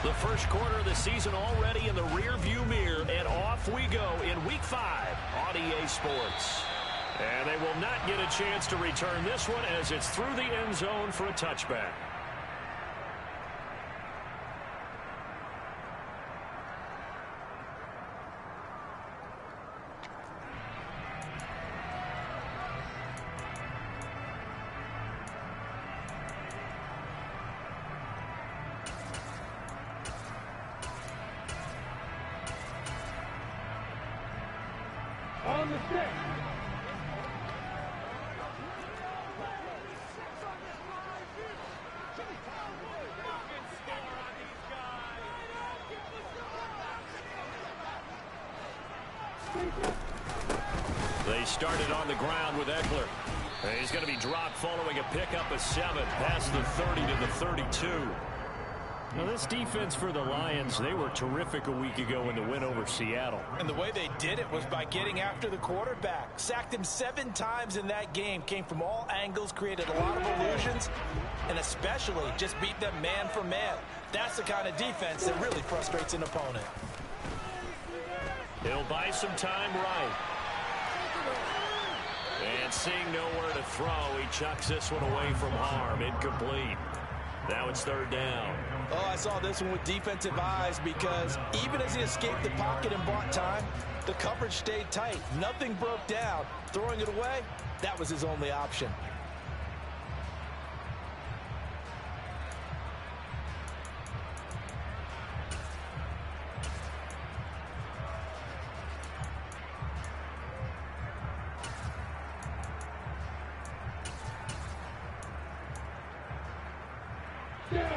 The first quarter of the season already in the rear-view mirror, and off we go in Week 5 on EA Sports. And they will not get a chance to return this one as it's through the end zone for a touchback. On the stick. They started on the ground with Eckler. He's going to be dropped following a pickup of 7 past the 30 to the 32. Now, this defense for the Lions, they were terrific a week ago in the win over Seattle. And the way they did it was by getting after the quarterback. Sacked him 7 times in that game. Came from all angles, created a lot of illusions, and especially just beat them man for man. That's the kind of defense that really frustrates an opponent. He'll buy some time right. And seeing nowhere to throw, he chucks this one away from harm. Incomplete. Now it's 3rd down. Oh, I saw this one with defensive eyes because even as he escaped the pocket and bought time, the coverage stayed tight. Nothing broke down. Throwing it away, that was his only option.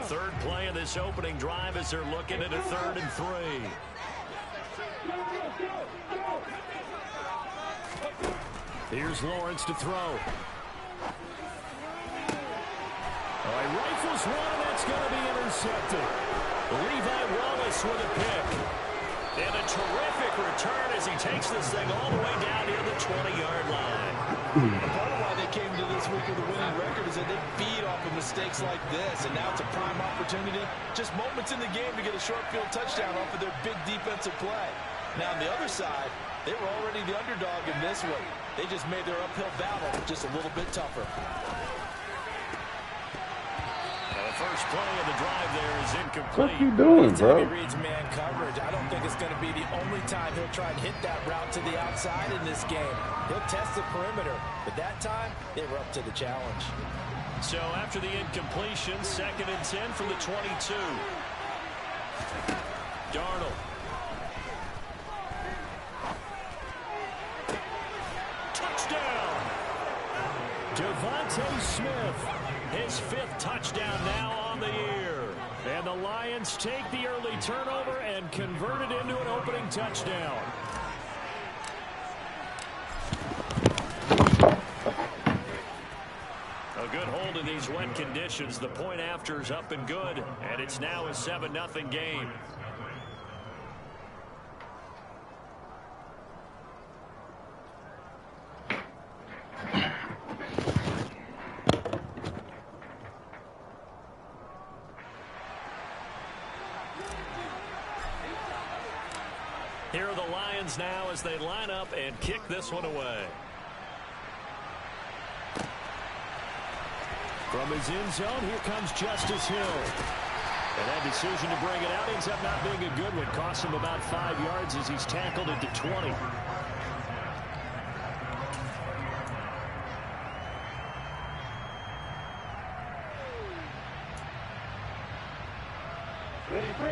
Third play of this opening drive as they're looking at a 3rd and 3. Here's Lawrence to throw. He rifles one, and that's going to be intercepted. Levi Wallace with a pick. And a terrific return as he takes this thing all the way down near the 20-yard line. Part of why they came to this week with a winning record is that they feed off of mistakes like this, and now it's a prime opportunity, just moments in the game to get a short field touchdown off of their big defensive play. Now on the other side, they were already the underdog in this one. They just made their uphill battle just a little bit tougher. The first play of the drive there is incomplete. What's he doing, bro? He reads man coverage. I don't think it's going to be the only time he'll try and hit that route to the outside in this game. He'll test the perimeter, but that time they were up to the challenge. So after the incompletion, 2nd and 10 from the 22. Darnold. Touchdown! Devontae Smith, his 5th touchdown now on the year. And the Lions take the early turnover and convert it into an opening touchdown. A good hold in these wet conditions. The point after is up and good, and it's now a 7-0 game. Here are the Lions now as they line up and kick this one away. From his end zone, here comes Justice Hill. And that decision to bring it out ends up not being a good one. Costs him about 5 yards as he's tackled at the 20.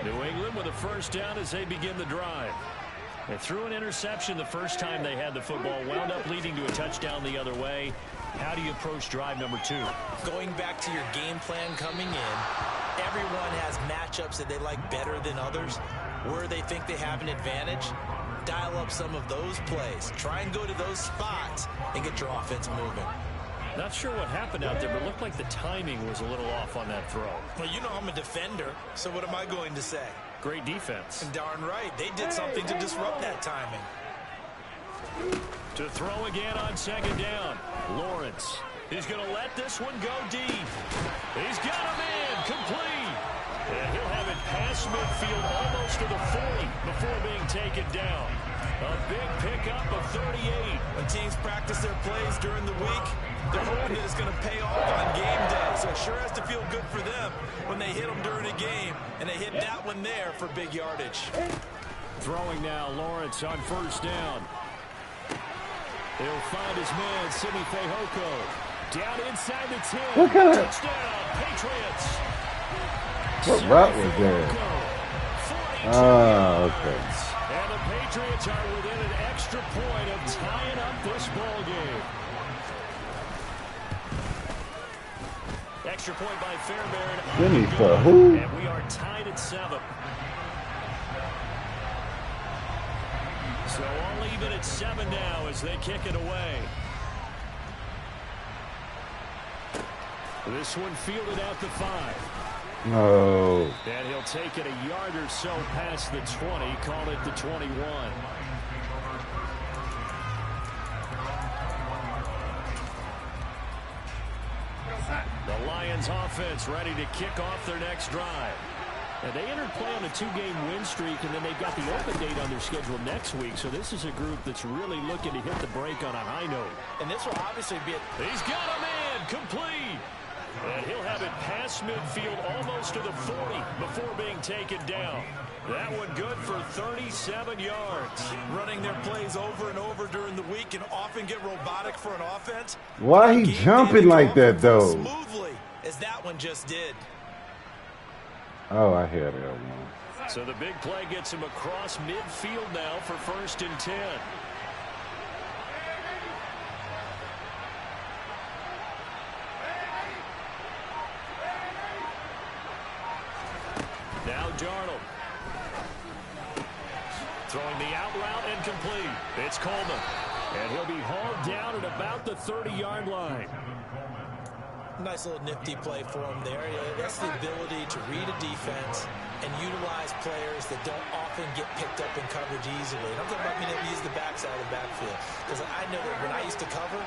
New England with a 1st down as they begin the drive. They threw an interception the first time they had the football, wound up leading to a touchdown the other way. How do you approach drive number 2? Going back to your game plan coming in, everyone has matchups that they like better than others. Where they think they have an advantage, dial up some of those plays. Try and go to those spots and get your offense moving. Not sure what happened out there, but it looked like the timing was a little off on that throw. Well, you know I'm a defender, so what am I going to say? Great defense. And darn right, they did something to disrupt that timing. To throw again on 2nd down. Lawrence. He's going to let this one go deep. He's got him in. Complete. And he'll have it past past midfield, almost to the 40 before being taken down. A big pickup of 38. When teams practice their plays during the week, they're hoping that it's going to pay off on game day. So it sure has to feel good for them when they hit them during a game, and they hit that one there for big yardage. Throwing now, Lawrence on first down. He'll find his man, Simi Fehoko. Down inside the 10. What kind of... Touchdown, Patriots. What route was that? Oh, okay. And the Patriots are within an extra point of tying up this ball game. Extra point by Fairbairn. Simi for who? And we are tied at 7. So all even at 7 now as they kick it away. This one fielded out the 5. No. And he'll take it a yard or so past the 20, call it the 21. The Lions offense ready to kick off their next drive. And they entered play on a 2-game win streak, and then they've got the open date on their schedule next week. So this is a group that's really looking to hit the break on a high note. And this will obviously be He's got a man complete. And he'll have it past midfield almost to the 40 before being taken down. That one good for 37 yards. running their plays over and over during the week and often get robotic for an offense. Why he jumping like that, though? Smoothly, as that one just did. Oh, I hear that one. So the big play gets him across midfield now for 1st and 10. Now Darnold. Throwing the out route and complete. It's Coleman. And he'll be hauled down at about the 30-yard line. Nice little nifty play for him there. That's the ability to read a defense and utilize players that don't often get picked up in coverage easily. And I'm talking about being able to use the backside of the backfield. Because I know that when I used to cover,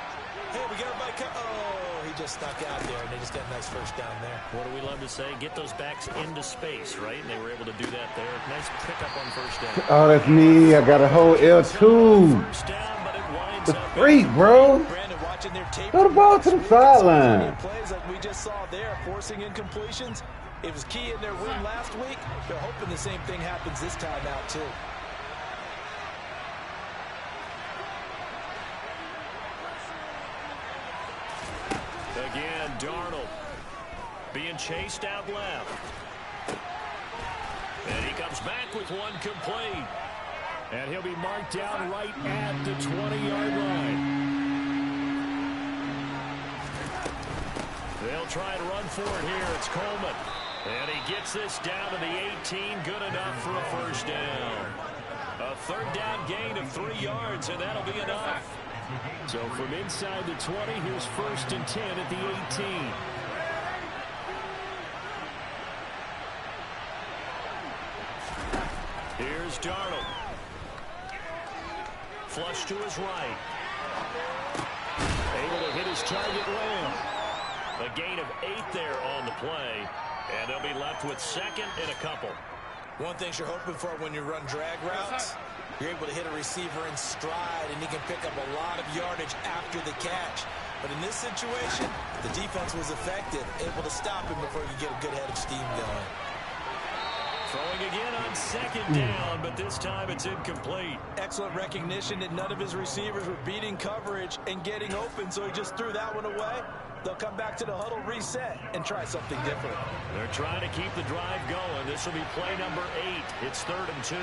hey, we got everybody oh, he just snuck out there, and they just got a nice first down there. What do we love to say? Get those backs into space, right? And they were able to do that there. Nice pickup on first down. Oh, that's me. I got a whole L2. First down, but it winds The up freak, bro. Brandon, watching their tape. Throw the ball to the sideline. Plays like we just saw there, forcing incompletions. It was key in their win last week. They're hoping the same thing happens this time out, too. Again, Darnold being chased out left. And he comes back with one complete. And he'll be marked down right at the 20-yard line. They'll try and run for it here. It's Coleman. And he gets this down to the 18. Good enough for a first down. A third down gain of 3 yards, and that'll be enough. So from inside the 20, here's 1st and 10 at the 18. Here's Darnold. Flush to his right. Able to hit his target Lamb. A gain of 8 there on the play. And they'll be left with 2nd and a couple. One thing you're hoping for when you run drag routes, you're able to hit a receiver in stride, and he can pick up a lot of yardage after the catch. But in this situation, the defense was effective, able to stop him before he could get a good head of steam going. Throwing again on 2nd down, but this time it's incomplete. Excellent recognition that none of his receivers were beating coverage and getting open, so he just threw that one away. They'll come back to the huddle, reset, and try something different. They're trying to keep the drive going. This will be play number 8. It's 3rd and 2.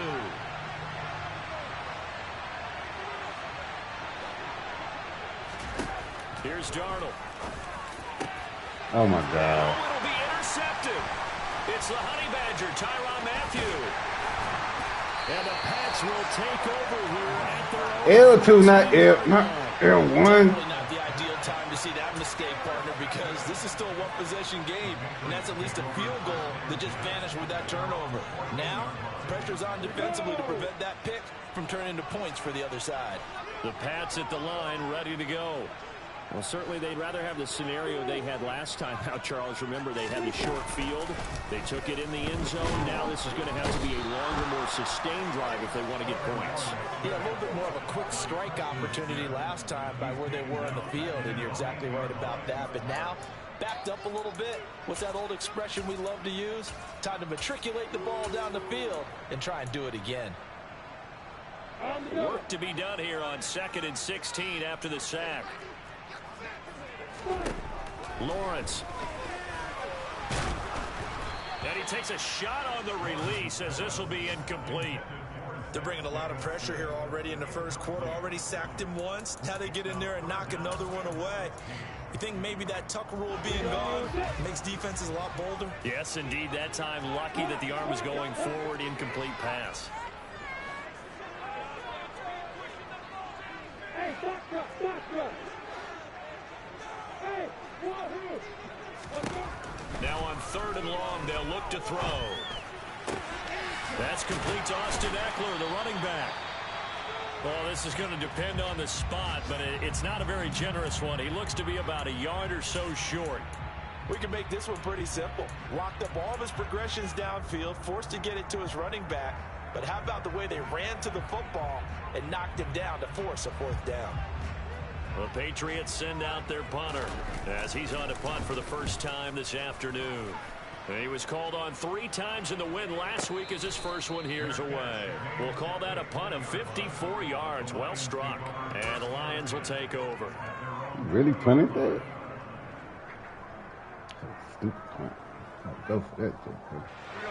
Here's Darnold. Oh, my God. Oh, it'll be intercepted. It's the Honey Badger, Tyrann Mathieu. And the Pats will take over here at their own. L2, not L1. Probably not the ideal time to see that mistake, partner, because this is still a one-possession game, and that's at least a field goal that just vanished with that turnover. Now, pressure's on defensively to prevent that pick from turning into points for the other side. The Pats at the line, ready to go. Well, certainly they'd rather have the scenario they had last time out, Charles. Remember, they had the short field. They took it in the end zone. Now this is going to have to be a longer, more sustained drive if they want to get points. Yeah, a little bit more of a quick strike opportunity last time by where they were in the field, and you're exactly right about that. But now, backed up a little bit. What's that old expression we love to use? Time to matriculate the ball down the field and try and do it again. Work to be done here on 2nd and 16 after the sack. Lawrence. And he takes a shot on the release as this will be incomplete. They're bringing a lot of pressure here already in the first quarter. Already sacked him once. Now they get in there and knock another one away. You think maybe that Tucker rule being gone makes defenses a lot bolder? Yes, indeed. That time lucky that the arm was going forward. Incomplete pass. Now on 3rd and long, they'll look to throw. That's complete to Austin Ekeler, the running back. Well, this is going to depend on the spot, but it's not a very generous one. He looks to be about a yard or so short. We can make this one pretty simple. Locked up all of his progressions downfield, forced to get it to his running back. But how about the way they ran to the football and knocked him down to force a 4th down? The Patriots send out their punter as he's on to punt for the first time this afternoon. He was called on 3 times in the win last week as his first one here's away. We'll call that a punt of 54 yards. Well struck. And the Lions will take over. Really punted that? Stupid punt. I'll go for that, Joe.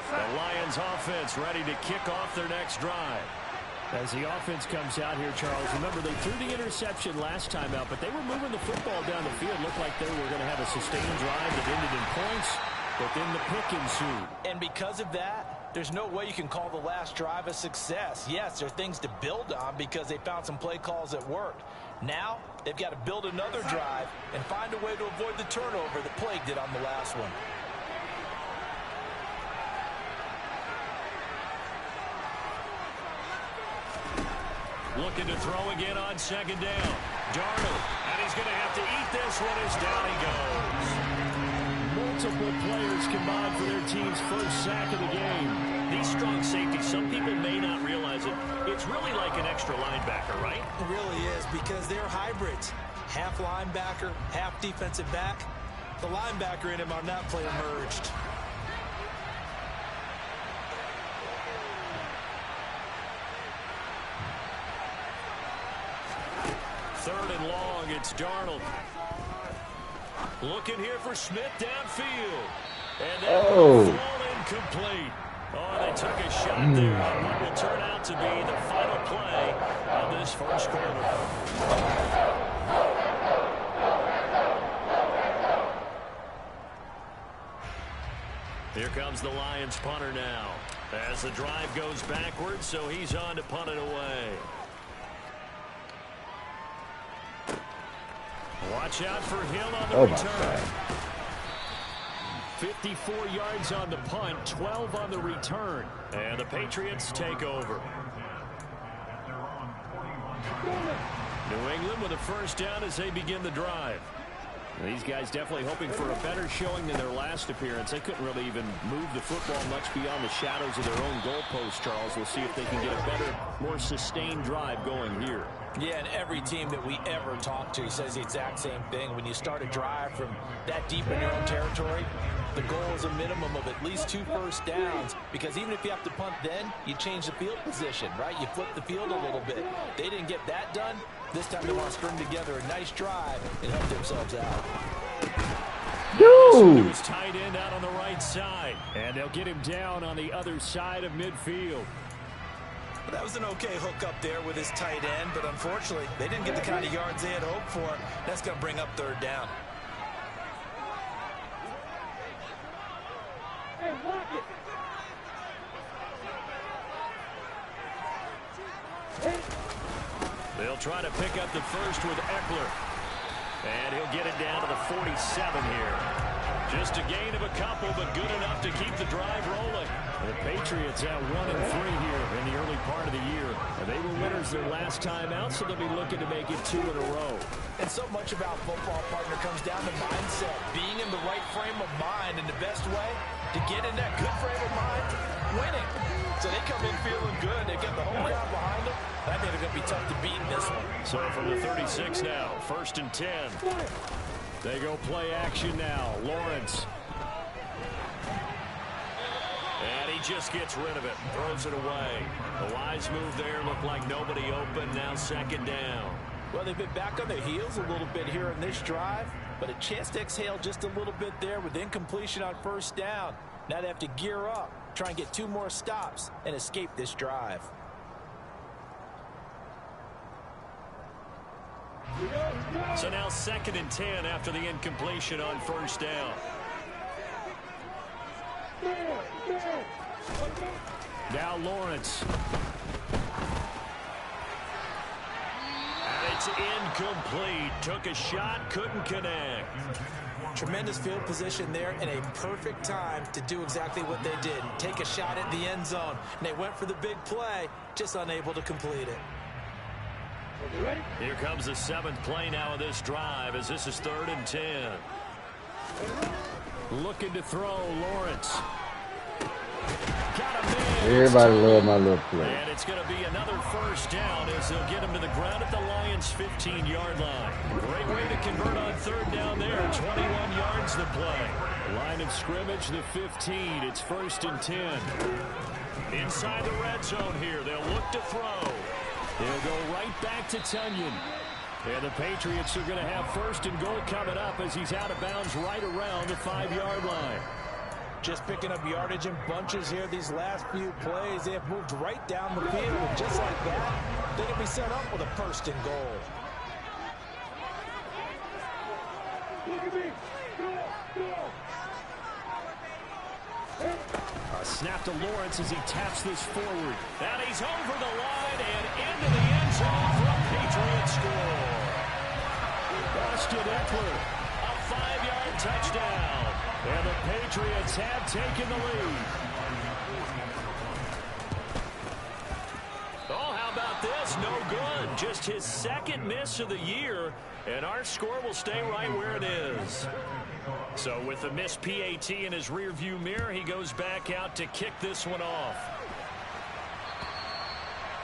The Lions offense ready to kick off their next drive. As the offense comes out here, Charles, remember they threw the interception last time out, but they were moving the football down the field. Looked like they were going to have a sustained drive that ended in points, but then the pick ensued. And because of that, there's no way you can call the last drive a success. Yes, there are things to build on because they found some play calls that worked. Now, they've got to build another drive and find a way to avoid the turnover that plagued it on the last one. Looking to throw again on 2nd down. Darnold, and he's going to have to eat this one as down he goes. Multiple players combined for their team's first sack of the game. These strong safeties, some people may not realize it. It's really like an extra linebacker, right? It really is because they're hybrids. Half linebacker, half defensive back. The linebacker in him on that play emerged. Third and long, it's Darnold. Looking here for Smith downfield. And that will fall incomplete. Oh, they took a shot there on what will turn out to be the final play of this first quarter. Here comes the Lions punter now. As the drive goes backwards, so he's on to punt it away. Watch out for Hill on the return. 54 yards on the punt, 12 on the return. And the Patriots take over. New England with a first down as they begin the drive. These guys definitely hoping for a better showing than their last appearance. They couldn't really even move the football much beyond the shadows of their own goalpost, Charles. We'll see if they can get a better, more sustained drive going here. Yeah, and every team that we ever talk to says the exact same thing. When you start a drive from that deep in your own territory, the goal is a minimum of at least 2 first downs, because even if you have to punt then, you change the field position, right? You flip the field a little bit. They didn't get that done. This time they want to string together a nice drive and help themselves out. Dude! His tight end out on the right side, and they'll get him down on the other side of midfield. That was an okay hook up there with his tight end, but unfortunately, they didn't get the kind of yards they had hoped for. That's going to bring up 3rd down. They'll try to pick up the first with Ekeler. And he'll get it down to the 47 here. Just a gain of a couple, but good enough to keep the drive rolling. The Patriots at 1-3 here in the early part of the year. They were winners their last time out, so they'll be looking to make it 2 in a row. And so much about football, partner, comes down to mindset. Being in the right frame of mind, and the best way to get in that good frame of mind, winning. So they come in feeling good. They get the whole crowd behind them. I think they're going to be tough to beat in this one. So from the 36 now, 1st and 10. They go play action now. Lawrence. And he just gets rid of it. Throws it away. A wise move there. Looked like nobody open. Now 2nd down. Well, they've been back on their heels a little bit here in this drive, but a chance to exhale just a little bit there with incompletion on 1st down. Now they have to gear up, try and get 2 more stops, and escape this drive. So now 2nd and 10 after the incompletion on 1st down. Now Lawrence. And it's incomplete. Took a shot, couldn't connect. Tremendous field position there and a perfect time to do exactly what they did. Take a shot at the end zone. And they went for the big play, just unable to complete it. Here comes the 7th play now of this drive as this is 3rd and 10. Looking to throw, Lawrence. Got him in. Everybody love my little play. And it's going to be another 1st down as they'll get him to the ground at the Lions' 15-yard line. Great way to convert on 3rd down there. 21 yards to play. Line of scrimmage, the 15. It's 1st and 10. Inside the red zone here. They'll look to throw. They'll go right back to Tunyon. And the Patriots are going to have 1st and goal coming up as he's out of bounds right around the 5-yard line. Just picking up yardage in bunches here these last few plays. They have moved right down the field, and just like that, they can be set up with a 1st and goal. A snap to Lawrence as he taps this forward. And he's over the line and into the end zone for a Patriot score. Austin Ekeler, a 5-yard touchdown. And the Patriots have taken the lead. Oh, how about this? No good. Just his 2nd miss of the year. And our score will stay right where it is. So with the missed PAT in his rearview mirror, he goes back out to kick this one off.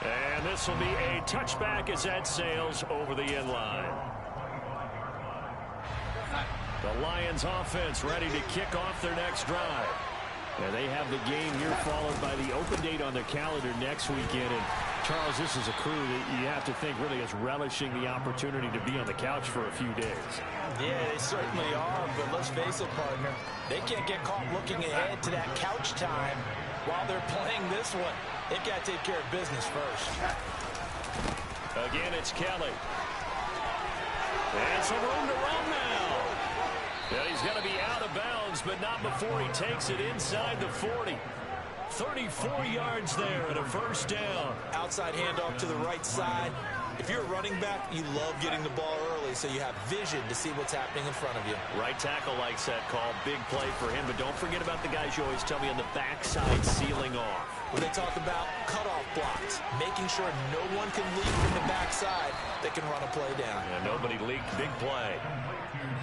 And this will be a touchback as that sails over the end line. The Lions offense ready to kick off their next drive. And they have the game here followed by the open date on their calendar next weekend. And Charles, this is a crew that you have to think really is relishing the opportunity to be on the couch for a few days. Yeah, they certainly are, but let's face it, partner. They can't get caught looking ahead to that couch time while they're playing this one. They've got to take care of business first. Again, it's Kelly. And some room to run now. And he's going to be out of bounds, but not before he takes it inside the 40. 34 yards there and a 1st down. Outside handoff to the right side. If you're a running back, you love getting the ball early so you have vision to see what's happening in front of you. Right tackle likes that call. Big play for him, but don't forget about the guys you always tell me on the backside sealing off. When they talk about cutoff blocks, making sure no one can leak from the backside that can run a play down. And nobody leaked. Big play.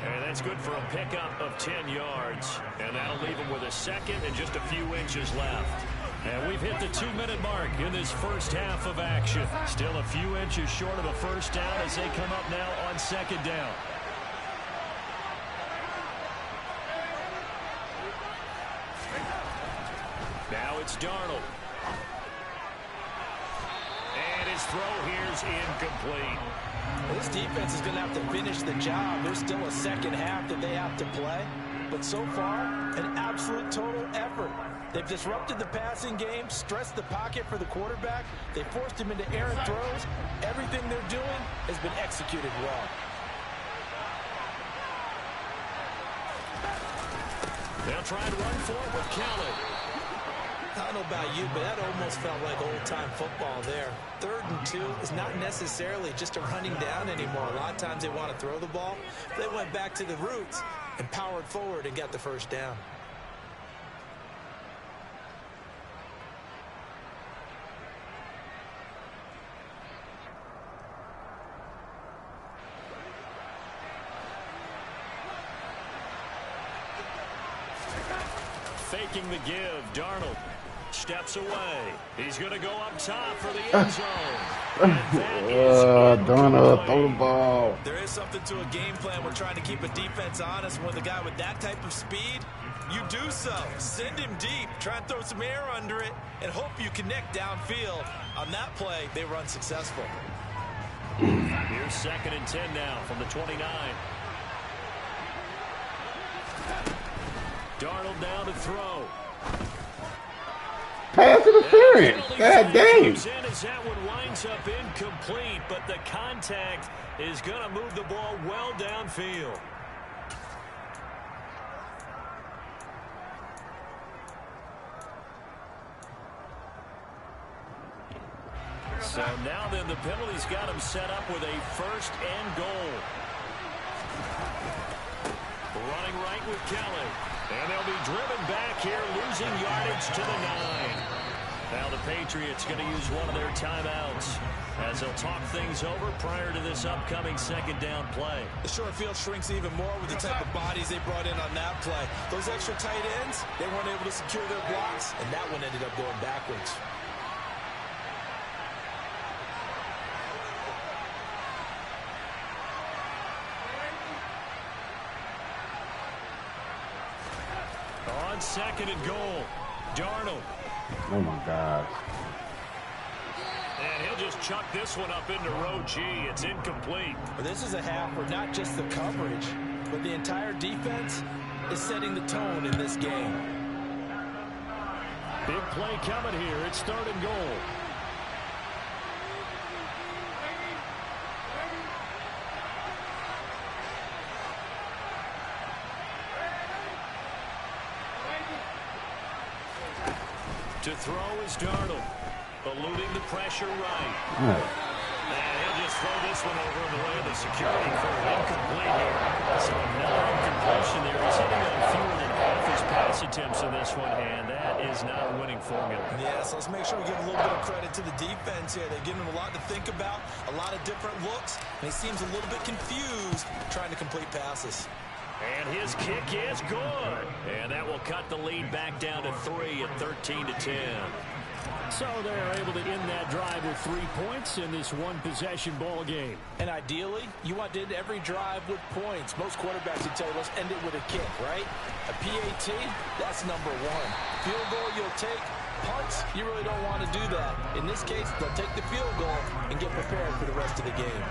And that's good for a pickup of 10 yards. And that'll leave him with a 2nd and just a few inches left. And we've hit the 2-minute mark in this first half of action. Still a few inches short of a 1st down as they come up now on 2nd down. Now it's Darnold. And his throw here's incomplete. Well, this defense is going to have to finish the job. There's still a 2nd half that they have to play. But so far, an absolute total effort. They've disrupted the passing game, stressed the pocket for the quarterback. They forced him into errant throws. Everything they're doing has been executed well. They'll try and run for it with Kelly. I don't know about you, but that almost felt like old-time football there. 3rd and 2 is not necessarily just a running down anymore. A lot of times they want to throw the ball. They went back to the roots. and powered forward and got the first down. Faking the give, Darnold steps away. He's going to go up top for the end zone. Darnold, throw the ball. There is something to a game plan when trying to keep a defense honest. When the guy with that type of speed, you do so. Send him deep, try and throw some air under it, and hope you connect downfield. On that play, they were unsuccessful. Here's 2nd and 10 now from the 29. Darnold now to throw. Pass interference. God dang. That one winds up incomplete, but the contact is going to move the ball well downfield. So now then the penalty's got him set up with a 1st and goal. Running right with Kelly. And they'll be driven back here, losing yardage to the 9. Now the Patriots going to use one of their timeouts as they'll talk things over prior to this upcoming 2nd down play. The short field shrinks even more with the type of bodies they brought in on that play. Those extra tight ends, they weren't able to secure their blocks, and that one ended up going backwards. On 2nd and goal, Darnold. Oh, my gosh. And he'll just chuck this one up into row G. It's incomplete. This is a half where not just the coverage, but the entire defense is setting the tone in this game. Big play coming here. It's 3rd and goal. To throw is Darnold, eluding the pressure right. And he'll just throw this one over in the way of the security for incomplete here. So another incompletion there. He's hitting on fewer than half his pass attempts in this one, and that is not a winning formula. Yeah, so let's make sure we give a little bit of credit to the defense here. They've given him a lot to think about, a lot of different looks, and he seems a little bit confused trying to complete passes. And his kick is good. And that will cut the lead back down to 3 at 13-10. So they're able to end that drive with 3 points in this one-possession ball game. And ideally, you want to end every drive with points. Most quarterbacks would tell you, let's end it with a kick, right? A PAT, that's number 1. Field goal you'll take. Punts, you really don't want to do that. In this case, they'll take the field goal and get prepared for the rest of the game.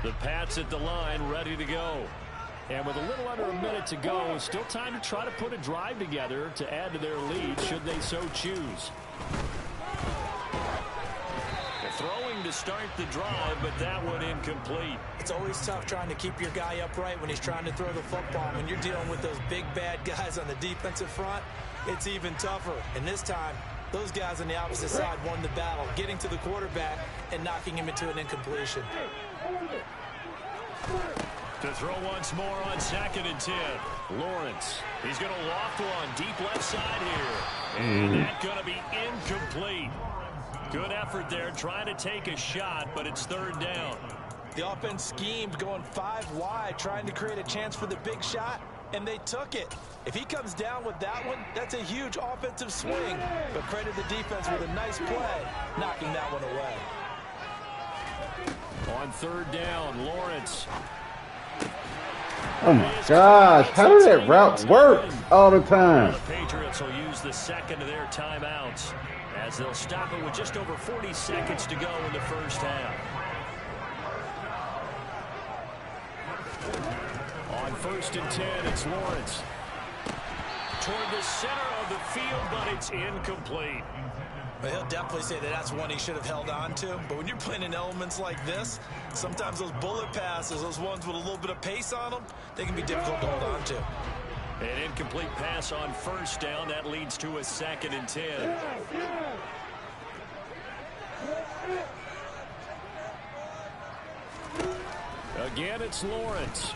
The Pats at the line, ready to go. And with a little under a minute to go, still time to try to put a drive together to add to their lead, should they so choose. They're throwing to start the drive, but that one incomplete. It's always tough trying to keep your guy upright when he's trying to throw the football. When you're dealing with those big, bad guys on the defensive front, it's even tougher. And this time, those guys on the opposite side won the battle, getting to the quarterback and knocking him into an incompletion. To throw once more on 2nd and 10. Lawrence. He's going to loft one deep left side here. And that's going to be incomplete. Good effort there trying to take a shot, but it's 3rd down. The offense schemed going 5 wide, trying to create a chance for the big shot, and they took it. If he comes down with that one, that's a huge offensive swing. But credit the defense with a nice play, knocking that one away. On 3rd down, Lawrence. Oh, my gosh. How does that route work all the time? The Patriots will use the 2nd of their timeouts as they'll stop it with just over 40 seconds to go in the first half. On 1st and 10, it's Lawrence. Toward the center of the field, but it's incomplete. But he'll definitely say that that's one he should have held on to. But when you're playing in elements like this, sometimes those bullet passes, those ones with a little bit of pace on them, they can be difficult to hold on to. An incomplete pass on first down. That leads to a 2nd and 10. Again, it's Lawrence.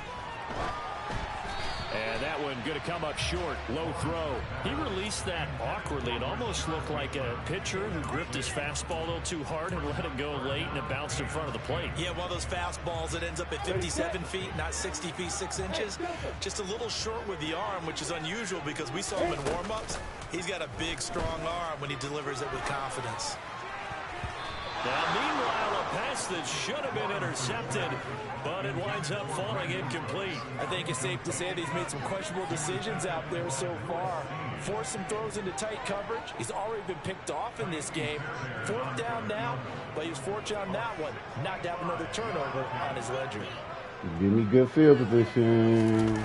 And that one going to come up short. Low throw. He released that awkwardly. It almost looked like a pitcher who gripped his fastball a little too hard and let it go late, and it bounced in front of the plate. Yeah, one of those fastballs that ends up at 57 feet, not 60 feet, 6 inches. Just a little short with the arm, which is unusual because we saw him in warm-ups. He's got a big, strong arm when he delivers it with confidence. Now, meanwhile, a pass that should have been intercepted, but it winds up falling incomplete. I think it's safe to say that he's made some questionable decisions out there so far. Forced some throws into tight coverage. He's already been picked off in this game. 4th down now, but he was fortunate on that one. Not to have another turnover on his ledger. Give me good field position.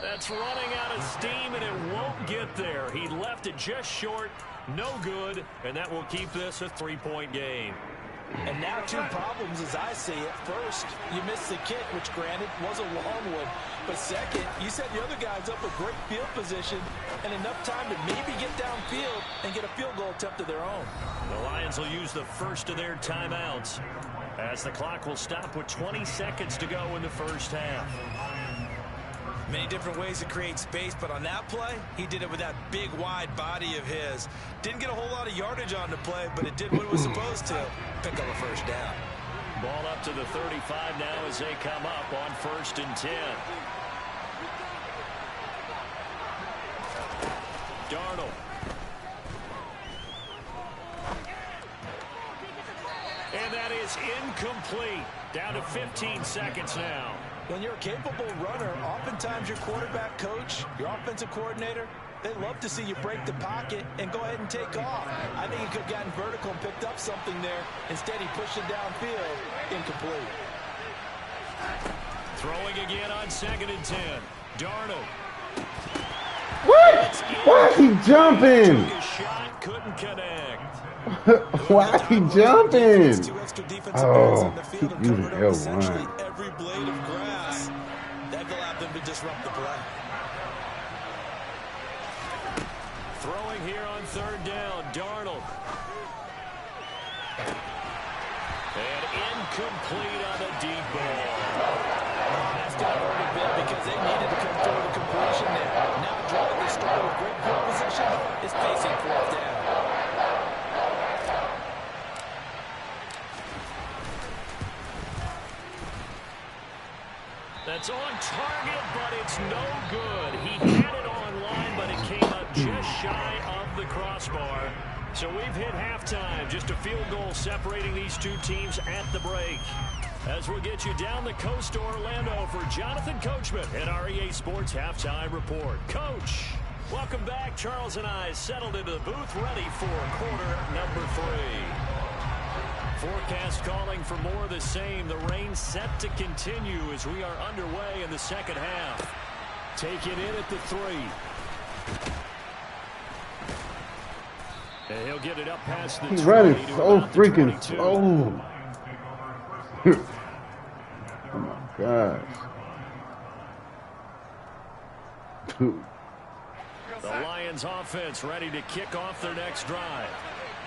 That's running out of steam, and it won't get there. He left it just short. No good, and that will keep this a 3-point game. And now 2 problems as I see it. First, you missed the kick, which granted was a long one. But second, you set the other guys up with great field position and enough time to maybe get downfield and get a field goal attempt of their own. The Lions will use the first of their timeouts as the clock will stop with 20 seconds to go in the first half. Many different ways to create space, but on that play, he did it with that big, wide body of his. Didn't get a whole lot of yardage on the play, but it did what it was supposed to. Pick up a first down. Ball up to the 35 now as they come up on 1st and 10. Darnold. And that is incomplete. Down to 15 seconds now. When you're a capable runner, oftentimes your quarterback coach, your offensive coordinator, they love to see you break the pocket and go ahead and take off. I think he could have gotten vertical and picked up something there. Instead, he pushed it downfield. Incomplete. Throwing again on 2nd and 10. Darnold. What? Why is he jumping? Took a shot, couldn't connect. Why is he jumping? 2 extra defensive players on the field and using covered up L1. essentially every blade of grass. That allowed them to disrupt the play. Throwing here on 3rd down, Darnold. And incomplete on a deep ball. That's going to hurt a bit because they needed to come through the completion there. Now drawing the start with great field position is facing 4th down. That's on target, but it's no good. He had it on line, but it came up just shy of the crossbar. So we've hit halftime. Just a field goal separating these 2 teams at the break. As we'll get you down the coast to Orlando for Jonathan Coachman at our EA Sports Halftime Report. Coach, welcome back. Charles and I settled into the booth, ready for quarter number 3. Forecast calling for more of the same. The rain set to continue as we are underway in the 2nd half. Take it in at the 3. And he'll get it up past the 20. He's running so freaking slow. Oh my gosh. The Lions offense ready to kick off their next drive.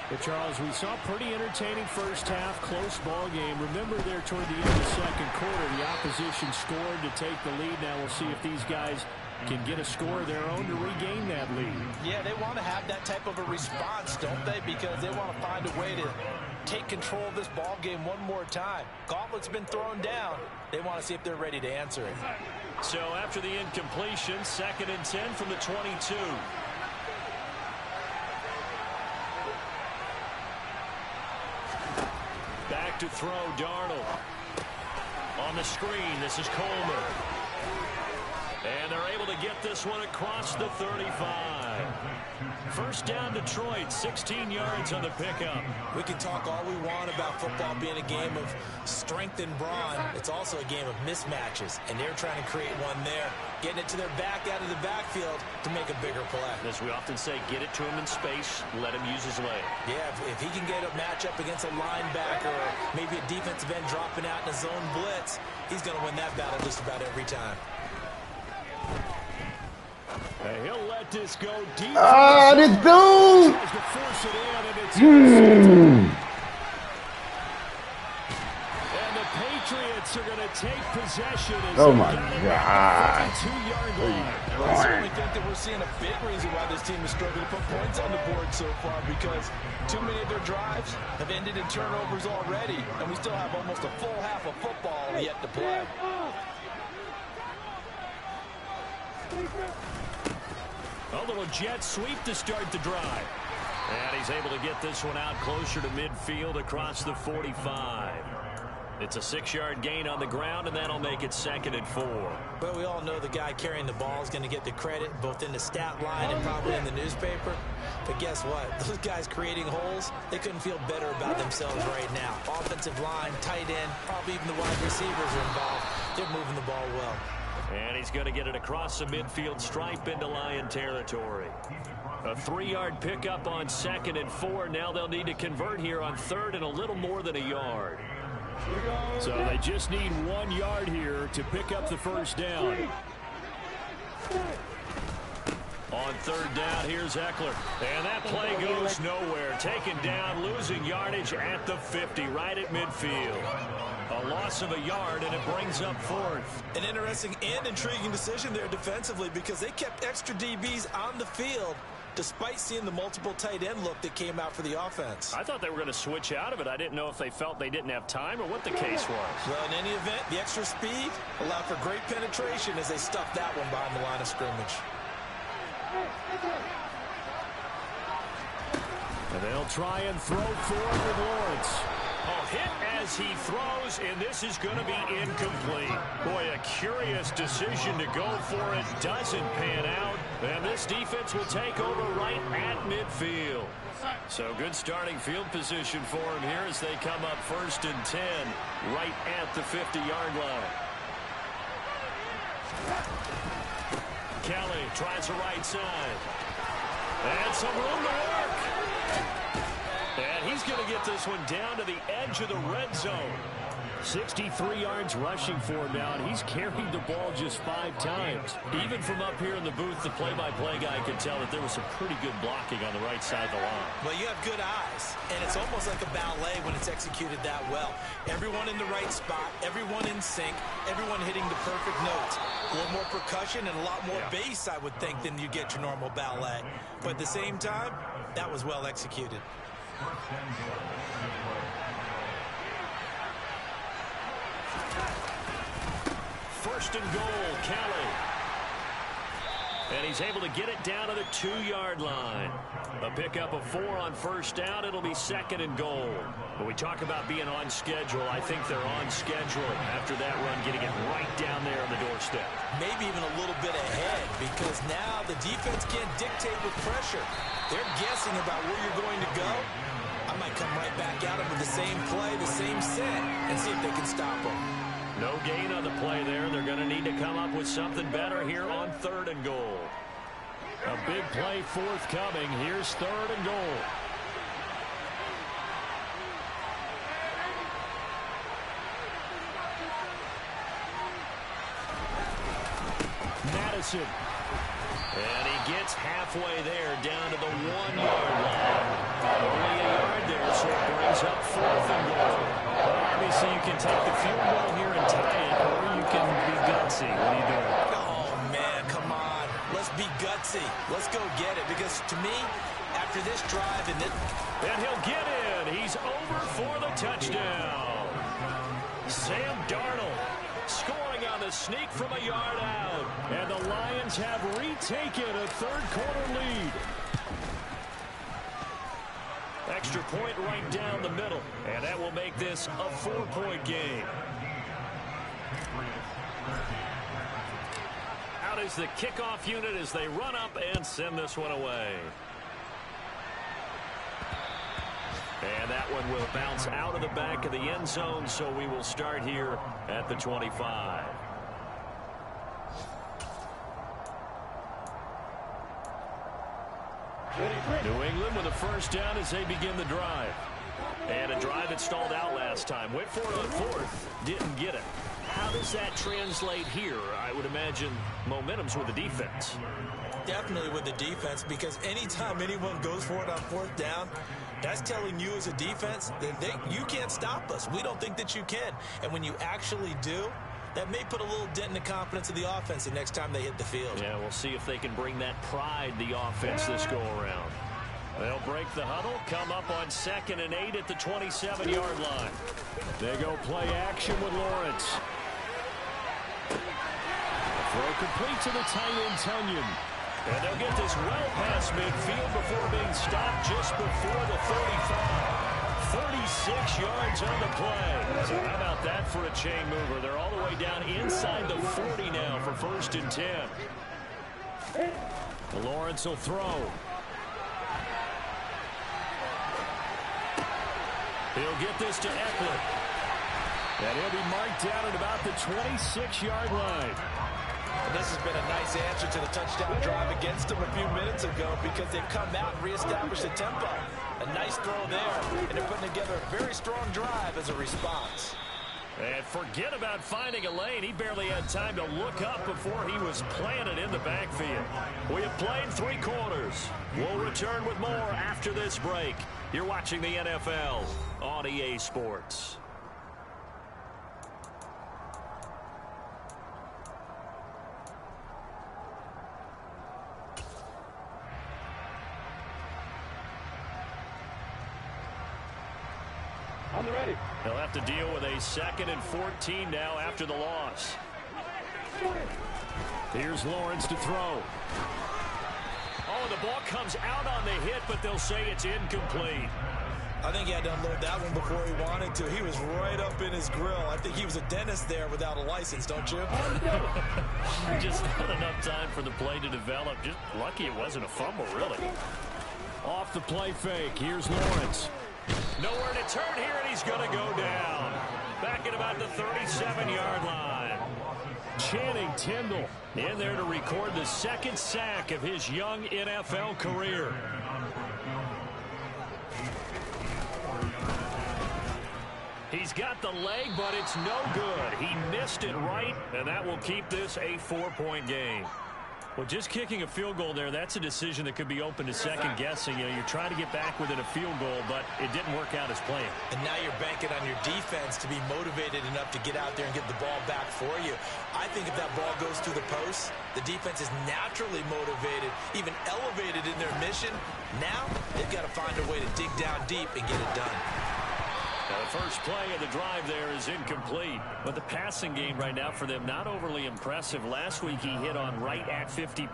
But Charles, we saw a pretty entertaining first half, close ball game. Remember there toward the end of the 2nd quarter, the opposition scored to take the lead. Now we'll see if these guys can get a score of their own to regain that lead. Yeah, they want to have that type of a response, don't they? Because they want to find a way to take control of this ball game one more time. Gauntlet's been thrown down. They want to see if they're ready to answer it. So after the incompletion, 2nd and 10 from the 22. Back to throw, Darnold. On the screen, this is Coleman. And they're able to get this one across the 35. First down, Detroit, 16 yards on the pickup. We can talk all we want about football being a game of strength and brawn. It's also a game of mismatches, and they're trying to create one there, getting it to their back out of the backfield to make a bigger play. As we often say, get it to him in space, let him use his leg. Yeah, if he can get a matchup against a linebacker or maybe a defensive end dropping out in a zone blitz, he's going to win that battle just about every time. He'll let this go deep. Ah, this dude! And the Patriots are going to take possession. Oh my God! I certainly think that we're seeing a big reason why this team is struggling to put points on the board so far, because too many of their drives have ended in turnovers already, and we still have almost a full half of football yet to play. A little jet sweep to start the drive. And he's able to get this one out closer to midfield across the 45. It's a 6-yard gain on the ground, and that'll make it 2nd and 4. But we all know the guy carrying the ball is going to get the credit, both in the stat line and probably in the newspaper. But guess what? Those guys creating holes, they couldn't feel better about themselves right now. Offensive line, tight end, probably even the wide receivers are involved. They're moving the ball well. And he's going to get it across the midfield stripe into Lion territory. A 3-yard pickup on 2nd and 4. Now they'll need to convert here on 3rd and a little more than a yard. So they just need 1 yard here to pick up the first down. On 3rd down, here's Eckler. And that play goes nowhere. Taken down, losing yardage at the 50, right at midfield. A loss of a yard, and it brings up 4th. An interesting and intriguing decision there defensively, because they kept extra DBs on the field despite seeing the multiple tight end look that came out for the offense. I thought they were going to switch out of it. I didn't know if they felt they didn't have time or what the case was. Well, in any event, the extra speed allowed for great penetration as they stuffed that one behind the line of scrimmage. And they'll try and throw forward with Lawrence. Oh, hit as he throws, and this is going to be incomplete. Boy, a curious decision to go for it. Doesn't pan out. And this defense will take over right at midfield. So good starting field position for him here as they come up 1st and 10 right at the 50-yard line. Kelly tries the right side. And some room to work. And he's going to get this one down to the edge of the red zone. 63 yards rushing for him now, and he's carried the ball just 5 times. Even from up here in the booth, the play-by-play guy could tell that there was some pretty good blocking on the right side of the line. Well, you have good eyes, and it's almost like a ballet when it's executed that well. Everyone in the right spot, everyone in sync, everyone hitting the perfect notes. A little more percussion and a lot more bass, I would think, than you get your normal ballet. But at the same time, that was well executed. First and goal, Kelly. And he's able to get it down to the 2-yard line. A pickup of 4 on 1st down. It'll be 2nd and goal. When we talk about being on schedule, I think they're on schedule after that run, getting it right down there on the doorstep. Maybe even a little bit ahead, because now the defense can't dictate with pressure. They're guessing about where you're going to go. I might come right back at them with the same play, the same set, and see if they can stop them. No gain on the play there. They're going to need to come up with something better here on 3rd and goal. A big play forthcoming. Here's 3rd and goal. Madison. And he gets halfway there, down to the 1-yard line. Only a yard there, so it brings up 4th and goal. Well, obviously, you can take the field goal here and tie it, or you can be gutsy. What are you doing? Oh, man, come on. Let's be gutsy. Let's go get it, because to me, after this drive and he'll get in. He's over for the touchdown. Sam Darnold scoring on the sneak from a yard out. And the Lions have retaken a 3rd-quarter lead. Extra point right down the middle. And that will make this a 4-point game. Out out as the kickoff unit as they run up and send this one away. And that one will bounce out of the back of the end zone, so we will start here at the 25. New England with a first down as they begin the drive. And a drive that stalled out last time. Went for it on fourth. Didn't get it. How does that translate here? I would imagine momentum's with the defense. Definitely with the defense, because anytime anyone goes for it on fourth down, that's telling you as a defense that you can't stop us. We don't think that you can. And when you actually do, that may put a little dent in the confidence of the offense the next time they hit the field. Yeah, we'll see if they can bring that pride, the offense, this go-around. They'll break the huddle, come up on 2nd and 8 at the 27-yard line. They go play action with Lawrence. Throw complete to the tight end, Tunyon. And they'll get this well past midfield before being stopped just before the 35. 36 yards on the play. So how about that for a chain mover? They're all the way down inside the 40 now for 1st and 10. Lawrence will throw. He'll get this to Eckler. And he'll be marked down at about the 26-yard line. And this has been a nice answer to the touchdown drive against them a few minutes ago, because they've come out and reestablished the tempo. A nice throw there, and they're putting together a very strong drive as a response. And forget about finding a lane. He barely had time to look up before he was planted in the backfield. We have played 3 quarters. We'll return with more after this break. You're watching the NFL on EA Sports. On the ready. They'll have to deal with a 2nd and 14 now after the loss. Here's Lawrence to throw. Oh, the ball comes out on the hit, but they'll say it's incomplete. I think he had to unload that one before he wanted to. He was right up in his grill. I think he was a dentist there without a license, don't you? Just not enough time for the play to develop. Just lucky it wasn't a fumble, really. Off the play fake. Here's Lawrence. Nowhere to turn here, and he's going to go down. Back at about the 37-yard line. Channing Tindall in there to record the 2nd sack of his young NFL career. He's got the leg, but it's no good. He missed it right, and that will keep this a 4-point game. Well, just kicking a field goal there, that's a decision that could be open to second guessing. You know, you're trying to get back within a field goal, but it didn't work out as planned. And now you're banking on your defense to be motivated enough to get out there and get the ball back for you. I think if that ball goes through the post, the defense is naturally motivated, even elevated in their mission. Now they've got to find a way to dig down deep and get it done. Now, the first play of the drive there is incomplete. But the passing game right now for them, not overly impressive. Last week he hit on right at 50%.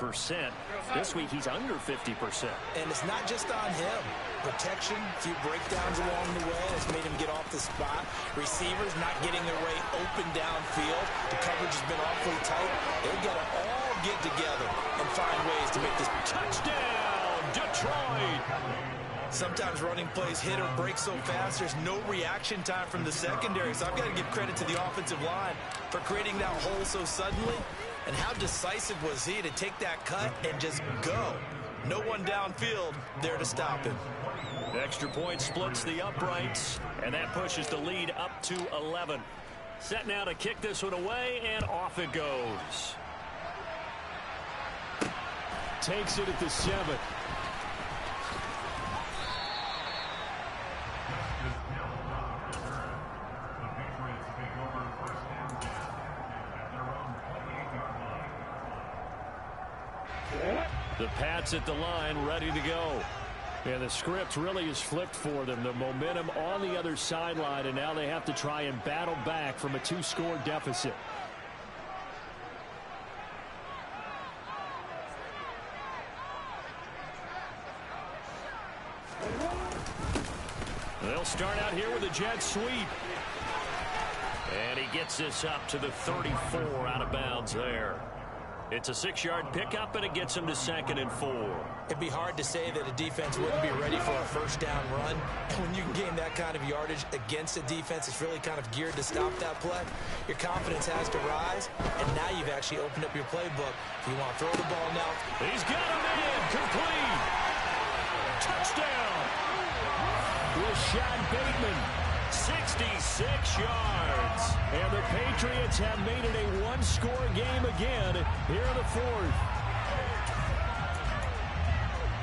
This week he's under 50%. And it's not just on him. Protection, a few breakdowns along the way has made him get off the spot. Receivers not getting their way open downfield. The coverage has been awfully tight. They've got to all get together and find ways to make this. Touchdown, Detroit! Sometimes running plays hit or break so fast, there's no reaction time from the secondary. So I've got to give credit to the offensive line for creating that hole so suddenly. And how decisive was he to take that cut and just go? No one downfield there to stop him. Extra point splits the uprights, and that pushes the lead up to 11. Set now to kick this one away, and off it goes. Takes it at the 7. The Pats at the line, ready to go. And the script really is flipped for them. The momentum on the other sideline, and now they have to try and battle back from a 2-score deficit. They'll start out here with a jet sweep. And he gets this up to the 34 out of bounds there. It's a 6-yard pickup, and it gets him to 2nd and 4. It'd be hard to say that a defense wouldn't be ready for a first down run. And when you can gain that kind of yardage against a defense that's really kind of geared to stop that play, your confidence has to rise, and now you've actually opened up your playbook. If you want to throw the ball now. He's got him in. Complete. Touchdown. Rashad Bateman, 66 yards. And the Patriots have made it a one-score game again here in the 4th.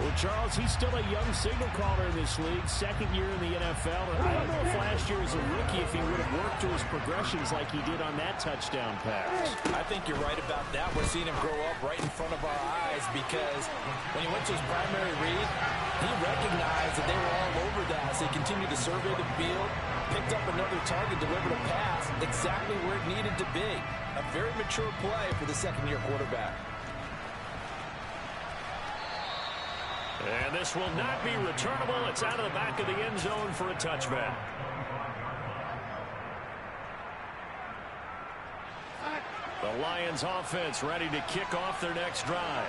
Well, Charles, he's still a young signal caller in this league, 2nd year in the NFL. And I don't know if last year as a rookie if he would have worked through his progressions like he did on that touchdown pass. I think you're right about that. We're seeing him grow up right in front of our eyes because when he went to his primary read, he recognized that they were all over that. So he continued to survey the field, picked up another target, delivered a pass exactly where it needed to be. A very mature play for the second-year quarterback. And this will not be returnable. It's out of the back of the end zone for a touchback. The Lions offense ready to kick off their next drive.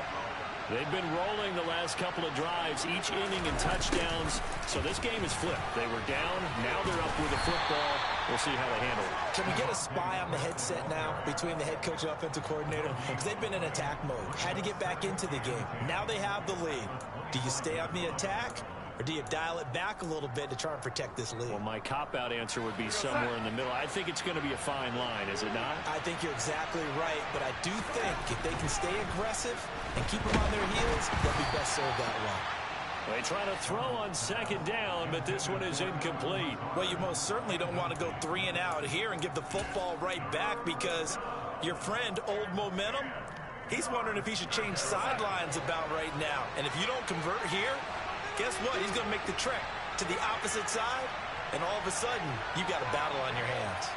They've been rolling the last couple of drives, each inning in touchdowns. So this game is flipped. They were down. Now they're up with the football. We'll see how they handle it. Can we get a spy on the headset now between the head coach and offensive coordinator? Because they've been in attack mode. Had to get back into the game. Now they have the lead. Do you stay on the attack, or do you dial it back a little bit to try and protect this lead? Well, my cop-out answer would be somewhere in the middle. I think it's going to be a fine line, is it not? I think you're exactly right, but I do think if they can stay aggressive and keep them on their heels, they'll be best served that way. They try to throw on 2nd down, but this one is incomplete. Well, you most certainly don't want to go 3 and out here and give the football right back because your friend, Old Momentum, he's wondering if he should change sidelines about right now. And if you don't convert here, guess what? He's going to make the trek to the opposite side, and all of a sudden, you've got a battle on your hands.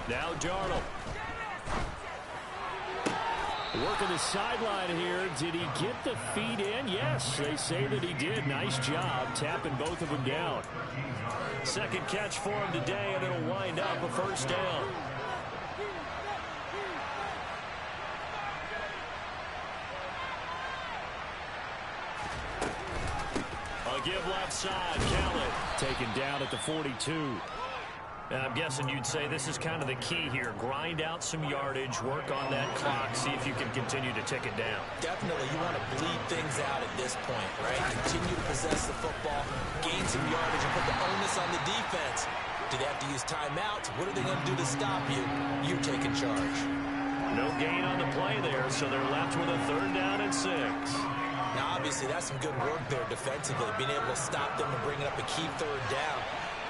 Now Darnold. Working the sideline here. Did he get the feet in? Yes, they say that he did. Nice job tapping both of them down. 2nd catch for him today, and it'll wind up a first down. A give left side. Khaled taken down at the 42. I'm guessing you'd say this is kind of the key here. Grind out some yardage, work on that clock, see if you can continue to tick it down. Definitely, you want to bleed things out at this point, right? Continue to possess the football, gain some yardage, and put the onus on the defense. Do they have to use timeouts? What are they going to do to stop you? You're taking charge. No gain on the play there, so they're left with a 3rd down and 6. Now, obviously, that's some good work there defensively, being able to stop them and bringing up a key 3rd down.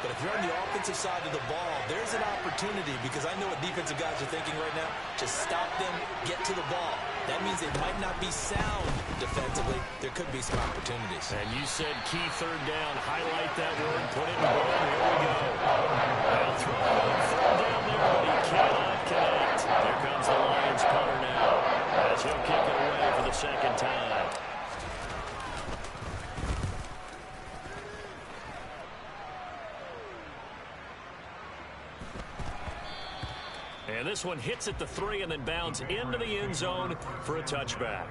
But if you're on the offensive side of the ball, there's an opportunity because I know what defensive guys are thinking right now. Just stop them, get to the ball. That means they might not be sound defensively. There could be some opportunities. And you said key 3rd down. Highlight that word. Put it in bold. Here we go. Now throw on 3rd down there, but he cannot connect. Here comes the Lions punter now as he'll kick it away for the 2nd time. And this one hits at the 3 and then bounds into the end zone for a touchback.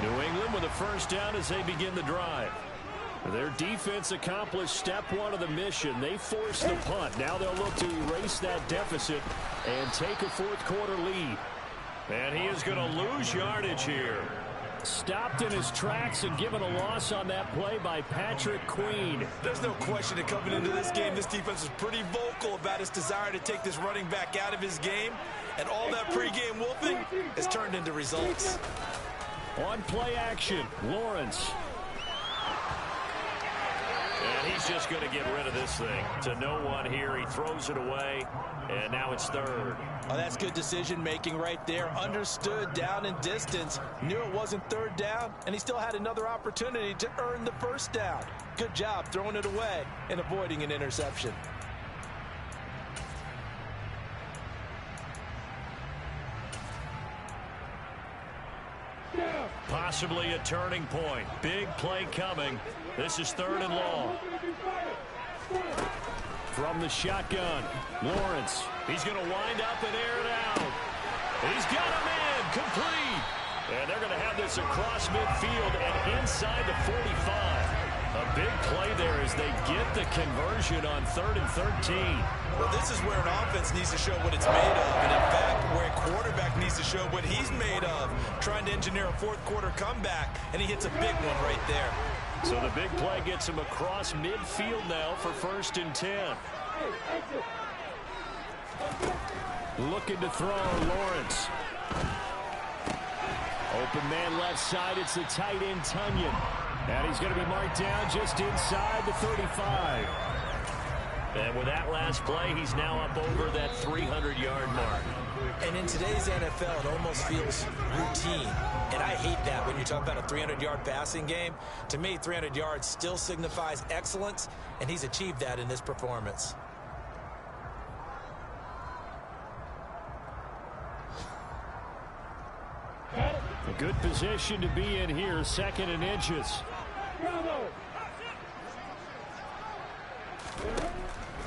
New England with a first down as they begin the drive. Their defense accomplished step 1 of the mission. They forced the punt. Now they'll look to erase that deficit and take a 4th quarter lead. And he is going to lose yardage here. Stopped in his tracks and given a loss on that play by Patrick Queen. There's no question that coming into this game, this defense is pretty vocal about its desire to take this running back out of his game. And all that pregame wolfing has turned into results. On play action, Lawrence. And he's just going to get rid of this thing. To no one here. He throws it away, and now it's third. Oh, that's good decision-making right there. Understood down and distance. Knew it wasn't third down, and he still had another opportunity to earn the first down. Good job throwing it away and avoiding an interception. Possibly a turning point. Big play coming. This is third and long. From the shotgun, Lawrence. He's going to wind up and air it out. He's got him in. Complete. And they're going to have this across midfield and inside the 45. A big play there as they get the conversion on 3rd and 13. Well, this is where an offense needs to show what it's made of. And, in fact, where a quarterback needs to show what he's made of. Trying to engineer a fourth-quarter comeback, and he hits a big one right there. So the big play gets him across midfield now for 1st and 10. Looking to throw, Lawrence. Open man left side. It's the tight end, Tunyon. And he's going to be marked down just inside the 35. And with that last play, he's now up over that 300-yard mark. And in today's NFL, it almost feels routine. And I hate that when you talk about a 300-yard passing game. To me, 300 yards still signifies excellence, and he's achieved that in this performance. A good position to be in here, 2nd and inches.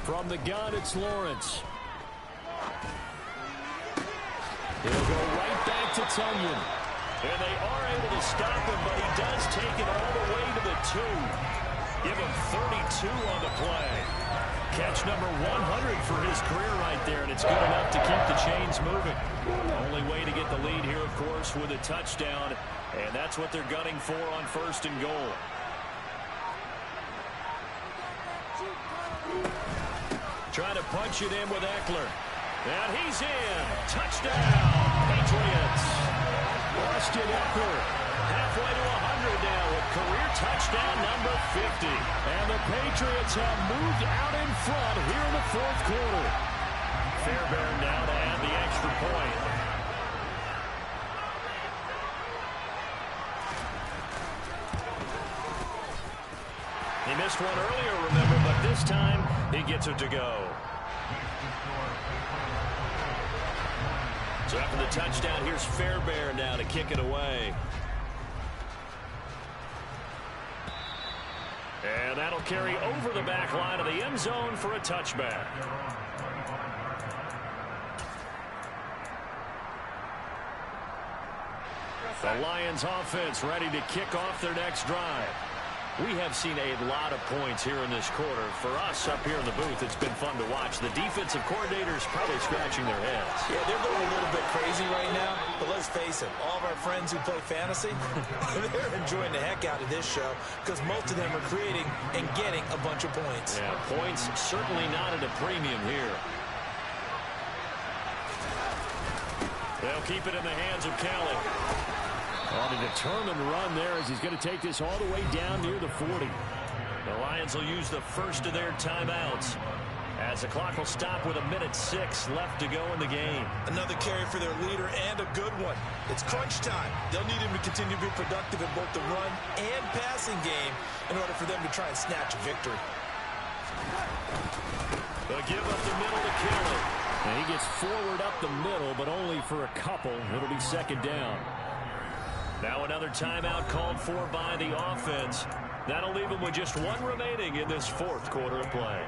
From the gun, it's Lawrence. He'll go right back to Tunyon. And they are able to stop him, but he does take it all the way to the 2. Give him 32 on the play. Catch number 100 for his career right there, and it's good enough to keep the chains moving. Only way to get the lead here, of course, with a touchdown, and that's what they're gunning for on 1st and goal. Trying to punch it in with Eckler. And he's in. Touchdown, Patriots. Austin Eckler halfway to 100 now with career touchdown number 50. And the Patriots have moved out in front here in the 4th quarter. Fairbairn now to add the extra point. He missed one earlier, remember, but this time he gets it to go. So after the touchdown, here's Fairbairn now to kick it away. And that'll carry over the back line of the end zone for a touchback. The Lions offense ready to kick off their next drive. We have seen a lot of points here in this quarter. For us up here in the booth, it's been fun to watch. The defensive coordinators probably scratching their heads. Yeah, they're going a little bit crazy right now. But let's face it, all of our friends who play fantasy, they're enjoying the heck out of this show because most of them are creating and getting a bunch of points. Yeah, points certainly not at a premium here. They'll keep it in the hands of Kelly. On a determined run there as he's going to take this all the way down near the 40. The Lions will use the first of their timeouts as the clock will stop with 1:06 left to go in the game. Another carry for their leader and a good one. It's crunch time. They'll need him to continue to be productive in both the run and passing game in order for them to try and snatch a victory. They'll give up the middle to Kelly. And he gets forward up the middle, but only for a couple. It'll be 2nd down. Now another timeout called for by the offense. That'll leave them with just one remaining in this 4th quarter of play.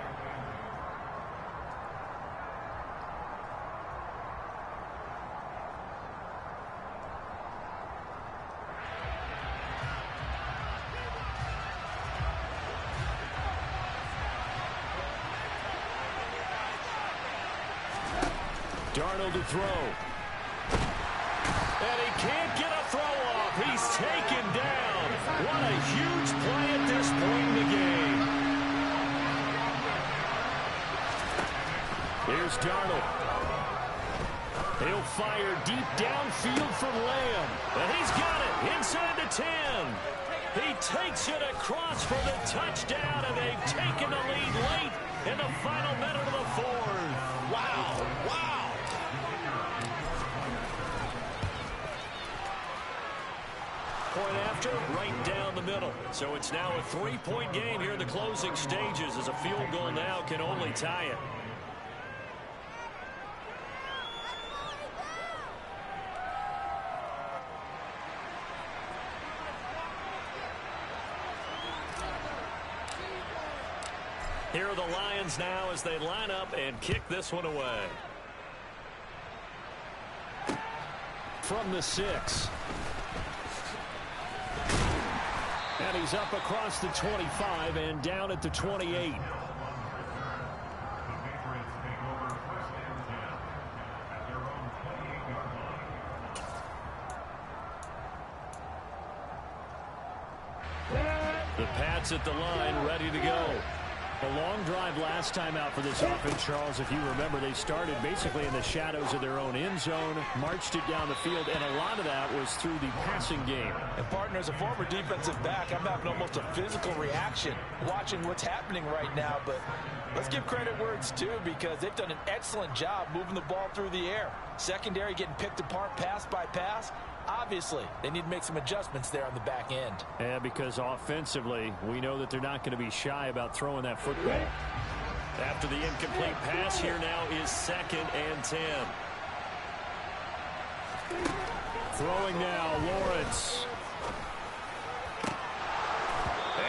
Darnold to throw. And he can't get a throw off. He's taken down. What a huge play at this point in the game. Here's Darnold. He'll fire deep downfield from Lamb. And he's got it inside the 10. He takes it across for the touchdown, and they've taken the lead late in the final minute of the fourth. Wow, wow. Point after, right down the middle. So it's now a 3-point game here in the closing stages, as a field goal now can only tie it. Here are the Lions now as they line up and kick this one away. From the 6. And he's up across the 25 and down at the 28. The Pats at the line, ready to go. A long drive last time out for this offense, Charles. If you remember, they started basically in the shadows of their own end zone, marched it down the field, and a lot of that was through the passing game. And, partner, as a former defensive back, I'm having almost a physical reaction watching what's happening right now. But let's give credit where it's due, because they've done an excellent job moving the ball through the air. Secondary getting picked apart pass by pass. Obviously, they need to make some adjustments there on the back end. Yeah, because offensively, we know that they're not going to be shy about throwing that football. After the incomplete pass, here now is 2nd and 10. Throwing now, Lawrence.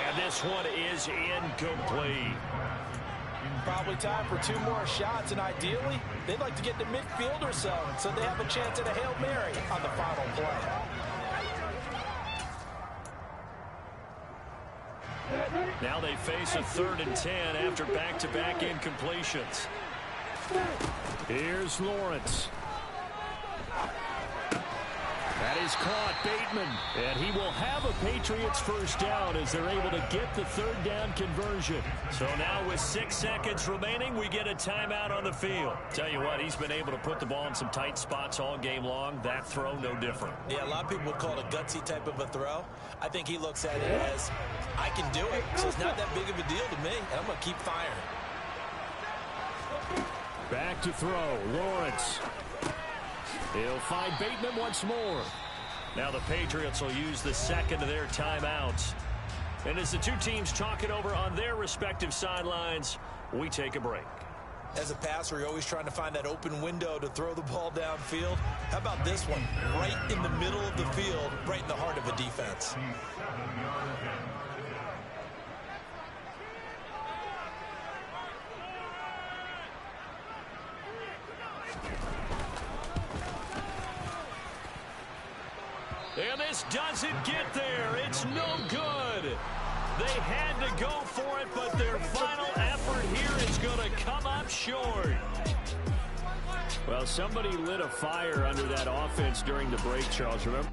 And this one is incomplete. Probably time for 2 more shots, and ideally, they'd like to get to midfield or so they have a chance at a Hail Mary on the final play. Now they face a 3rd and 10 after back-to-back incompletions. Here's Lawrence. That is caught, Bateman. And he will have a Patriots first down as they're able to get the 3rd down conversion. So now with 6 seconds remaining, we get a timeout on the field. Tell you what, he's been able to put the ball in some tight spots all game long. That throw, no different. Yeah, a lot of people would call it a gutsy type of a throw. I think he looks at it as, I can do it, so it's not that big of a deal to me, and I'm going to keep firing. Back to throw, Lawrence. He'll find Bateman once more. Now the Patriots will use the 2nd of their timeouts. And as the two teams talk it over on their respective sidelines, we take a break. As a passer, you're always trying to find that open window to throw the ball downfield. How about this one? Right in the middle of the field, right in the heart of a defense. And this doesn't get there. It's no good. They had to go for it, but their final effort here is going to come up short. Well, somebody lit a fire under that offense during the break, Charles. Remember?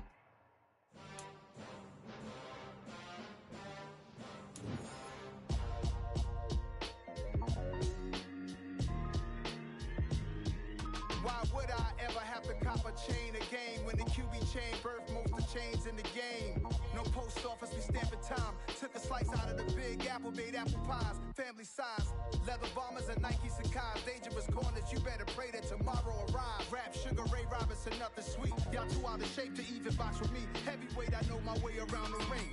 Why would I ever have to cop a chain a game when the QB chain birthed most of chains in the game? No post office, we stamping time. Took a slice out of the big apple, made apple pies, family size. Leather bombers and Nike Sacai's. Dangerous corners, you better pray that tomorrow arrives. Rap, Sugar Ray Robinson, nothing sweet. Y'all too out of shape to even box with me. Heavyweight, I know my way around the ring.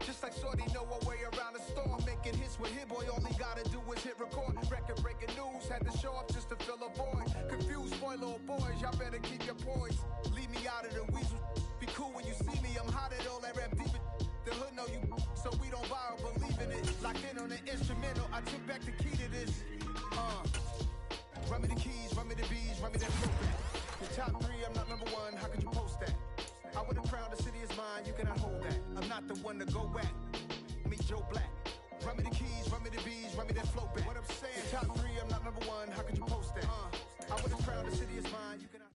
Just like Shorty know her way around the storm. Making hits with Hit Boy, all he gotta do is hit record. Record breaking news, had to show up just to fill a void. Confused boy, little boys, y'all better keep your poise. Leave me out of the weasel. Be cool when you see me, I'm hot at all that rap deep. The hood know you, so we don't borrow, believe in it. Locked in on the instrumental, I took back the key to this. Run me the keys, run me the bees, run me that flow back. The top 3, I'm not number 1, how could you post that? I would have crowned the city is mine, you cannot hold that. I'm not the one to go back. Meet Joe Black. Run me the keys, run me the bees, run me that flow back. What I'm saying, top 3, I'm not number 1, how could you post that? I would have crowned the city is mine, you cannot.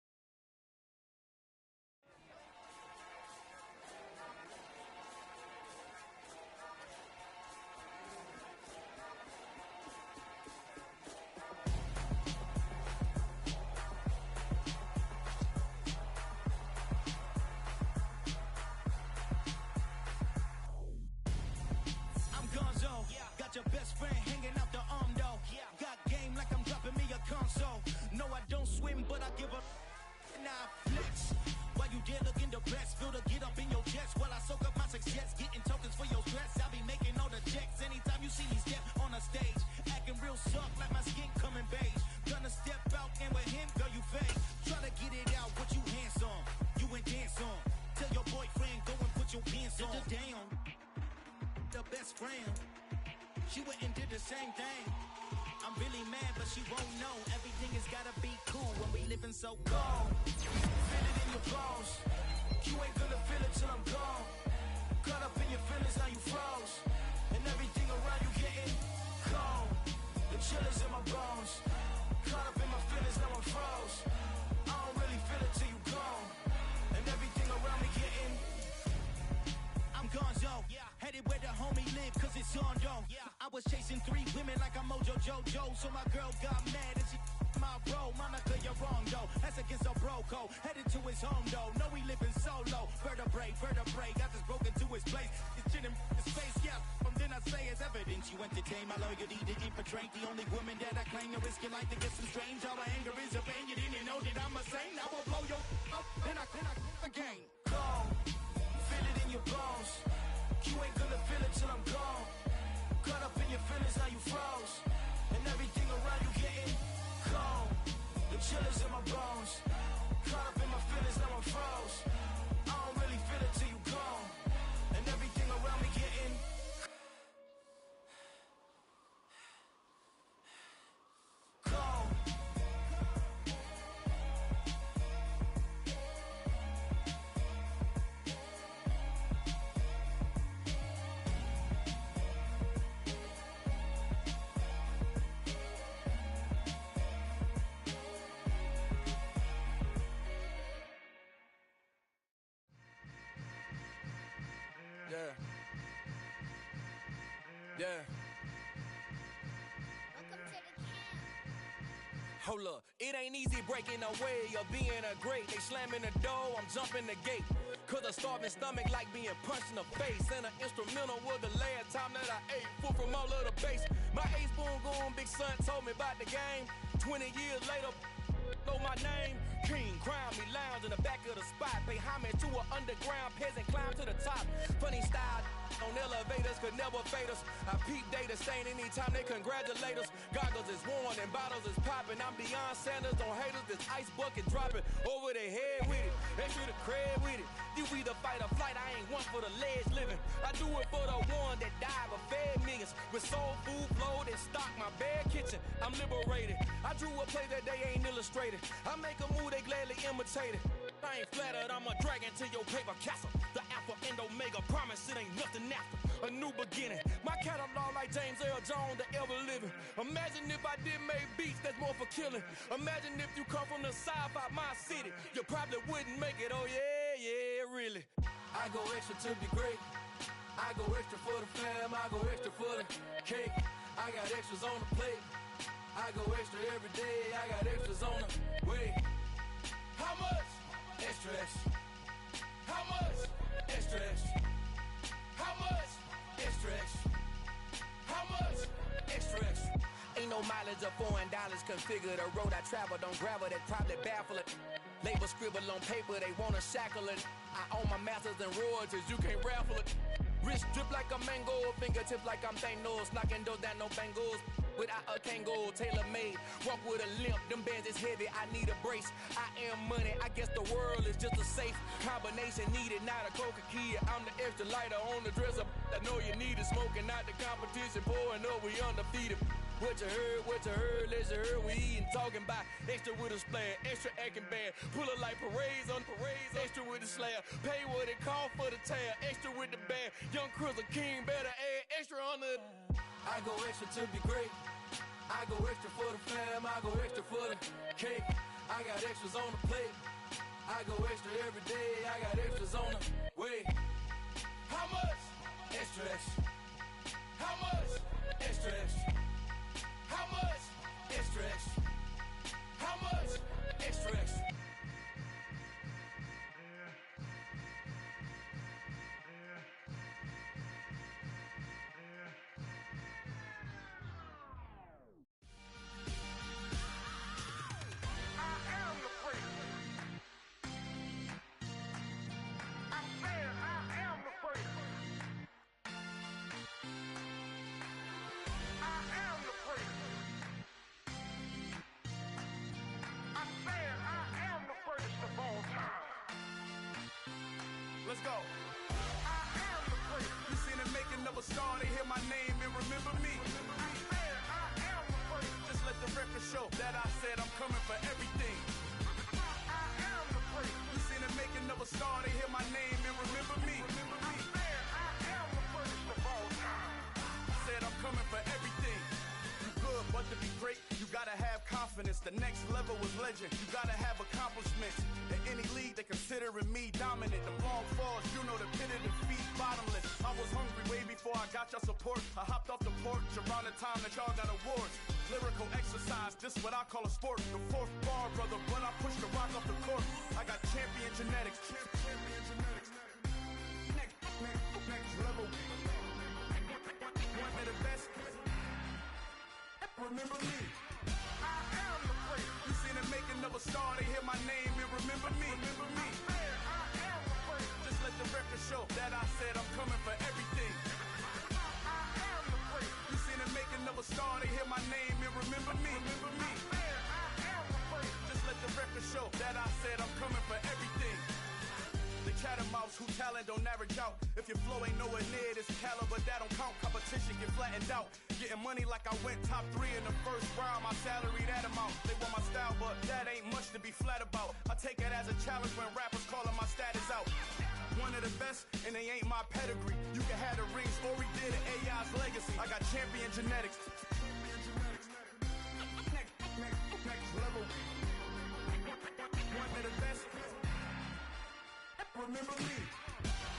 there looking the best. Feel to get up in your chest while I soak up my success. Getting tokens for your stress. I'll be making all the checks anytime you see me step on a stage. Acting real soft like my skin coming beige. Gonna step out and with him, girl, you fake. Try to get it out, what you handsome. You ain't dance on. Tell your boyfriend, go and put your pants on. Down. The best friend. She went and did the same thing. I'm really mad, but she won't know. Everything has gotta be cool when we living so cold. Feel it in your bones. You ain't gonna feel it till I'm gone. Caught up in your feelings, now you froze. And everything around you getting cold. The chill is in my bones. Caught up in my feelings, now I'm froze. I don't really feel it till you gone. And everything around me getting I'm gonzo, headed where the homie live, cause it's on though. I was chasing 3 women like I'm Mojo Jojo, so my girl got mad and she my bro. Monica, you're wrong though, that's against a bro code. Headed to his home though, no we living solo. Vertebrae, got this broken to his place. It's chin in his face, yeah. From then I say it's evidence you entertain my loyalty to infiltrate. The only woman that I claim to risk your life to get some strange. All my anger is a pain, you didn't know that I'm a saint. I will blow your up, then I again. Gone, feel it in your bones. You ain't gonna feel it till I'm gone. Caught up in your feelings, now you froze. And everything around you getting cold. The chill is in my bones. Caught up in my feelings, now I'm froze. I don't really feel it till you gone. And everything around me getting cold. Yeah. Hold up, it ain't easy breaking away or being a great. They slamming the door, I'm jumping the gate. Cause a starving stomach like being punched in the face. And an instrumental was the last time that I ate food from all of the bass. My ace boom goon, big son told me about the game. 20 years later, know my name. King, crown me, lounge in the back of the spot. Pay homage to an underground peasant, climb to the top. Funny style on elevators could never fade us. I peep data stain anytime they congratulate us. Goggles is worn and bottles is popping. I'm beyond Sanders, don't haters. This ice bucket dropping over their head with it. They should have cred with it. You either fight or flight, I ain't one for the ledge living. I do it for the one that died but fed millions. With soul food flowed and stocked my bad kitchen. I'm liberated. I drew a play that they ain't illustrated. I make a move, they gladly imitate it. I ain't flattered, I'm a dragon to your paper castle. The Alpha and Omega, promise it ain't nothing after. A new beginning. My catalog like James Earl Jones, the ever living. Imagine if I did make beats that's more for killing. Imagine if you come from the south out my city. You probably wouldn't make it, oh yeah, really. I go extra to be great. I go extra for the fam, I go extra for the cake. I got extras on the plate. I go extra every day, I got extras on the way. How much? Extra, extra. How much? Extra, extra. How much? Extra, extra. How much? Extra, extra. Ain't no mileage or $4 configure the road I travel. Don't gravel that probably baffle it. Label scribble on paper, they wanna shackle it. I own my masters and royalties, you can't raffle it. Wrist drip like a mango, fingertips like I'm Thanos. Knocking doors down, no bangles. Without a Kango, tailor-made. Walk with a limp, them bands is heavy, I need a brace. I am money, I guess the world is just a safe combination needed, not a coca-key. I'm the extra lighter on the dresser. I know you need it, smoking out the competition, pouring up, we undefeated. What you heard, let's heard, we eatin', talking about extra with a splash, extra acting bad, pull it like parades on parades, extra with the slab, pay what it cost for the tab, extra with the band, young Chris a king, better add extra on the. I go extra to be great, I go extra for the fam, I go extra for the cake, I got extras on the plate, I go extra every day, I got extras on the way. How much? Extra, extra. How much? Extra, extra. How much? Extra, extra. How much? Extra, extra. go. I am the great. You seen the making of a star, they hear my name and remember me. I am the great. Just let the record show that I said I'm coming for everything. I am the great. You seen the making of a star, they hear my name and remember me. I am the greatest of all time. I said I'm coming for everything. You good, but to be great, you gotta have confidence. The next level was legend. You gotta have accomplishments. In any league, they considering me dominant. The long falls, you know the pit of defeat, bottomless. I was hungry way before I got your support. I hopped off the porch around the time that y'all got awards. Lyrical exercise, this what I call a sport. The fourth bar, brother, when I push the rock off the court. I got champion genetics. Champion genetics. Next level. One of the best. Remember me. I am the great. You seen the making of a star, they hear my name and remember me. Remember me. I am the great. Just let the record show that I said I'm coming for everything. I am the great. You seen the making of a star, they hear my name and remember me. Remember me. I am the great. Just let the record show that I said I'm coming for everything. The catamounts who talent don't average out. If your flow ain't nowhere near this caliber, that don't count. Competition get flattened out. Getting money like I went top 3 in the first round. My salary that amount. They want my style, but that ain't much to be flat about. I take it as a challenge when rappers calling my status out. One of the best, and they ain't my pedigree. You can have the rings, or we did it, AI's legacy. I got champion genetics. Next level. One of the best. Remember me.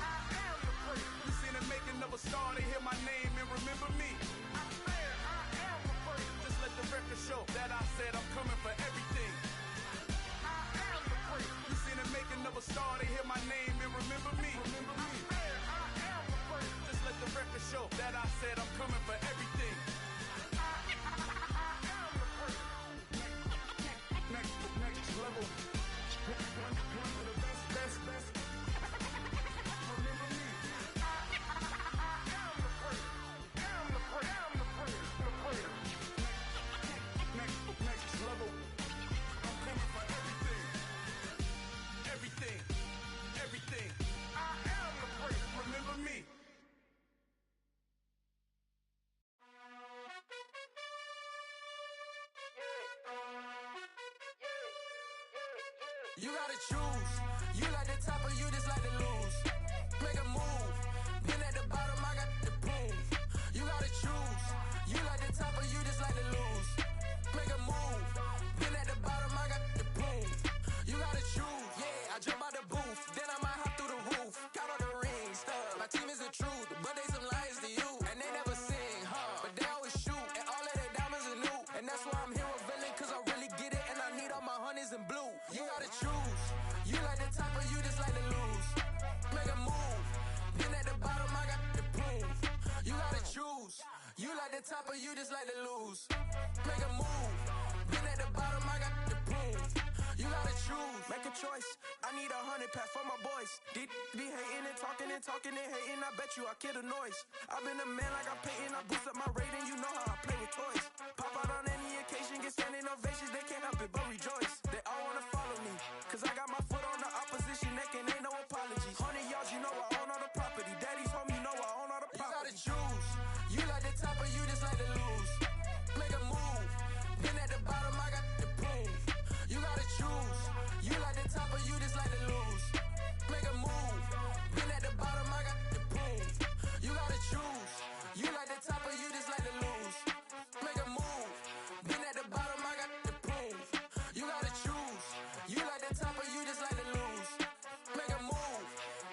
I am the great. You seen the making of a star, they hear my name and remember me. I am the great. Just let the record show that I said I'm coming for everything. I am the great. You seen the making of a star, they hear my name and remember me. Remember me. I am the great. Just let the record show that I said I'm coming for everything. I am the great. Next level. One of the best. Next level. I'm coming for everything. Everything. I am the great. Remember me. You gotta choose. You like the top or you just like to lose. Make a move. Been at the bottom, I got the proof. You gotta choose. You like the top or you just like to lose. Make a move. Been at the bottom, I got the proof. You gotta choose. Yeah, I jump out the booth. Then I might hop through the roof. Count all the rings, stuff. My team is the truth, but they some liars to you. And they never sing, but they always shoot. And all of their diamonds are new. And that's why I'm here with villain, cause I really get it. And I need all my honeys in blue. You gotta choose. You like the top or you just like to lose. Make a move. Been at the bottom, I got the proof. You gotta choose. You like the top or you just like to lose. Make a move. Been at the bottom, I got the proof. You gotta choose. Make a choice. I need 100 pack for my boys. Be hating and talking and hating. I bet you I kill the noise. I've been a man like I'm Peyton. I boost up my rating. You know how I play with toys. Pop out on any occasion, get standing ovations. They can't help it but rejoice. They all wanna follow me, cause I got my foot on the opposition neck and ain't no apologies. 100 yards, you know I own all the property. Daddy's home, you know I own all the property. You gotta choose. You like the top or you just like to lose. Make a move. Been at the bottom, I got the proof. You gotta choose. You like the top or you just like to lose. Make a move. Been at the bottom, I got the proof. You gotta choose. You like the top or you just like to lose. Make a move. Been at the bottom, I got the proof. You gotta choose. You like the top or you just like to lose. Make a move.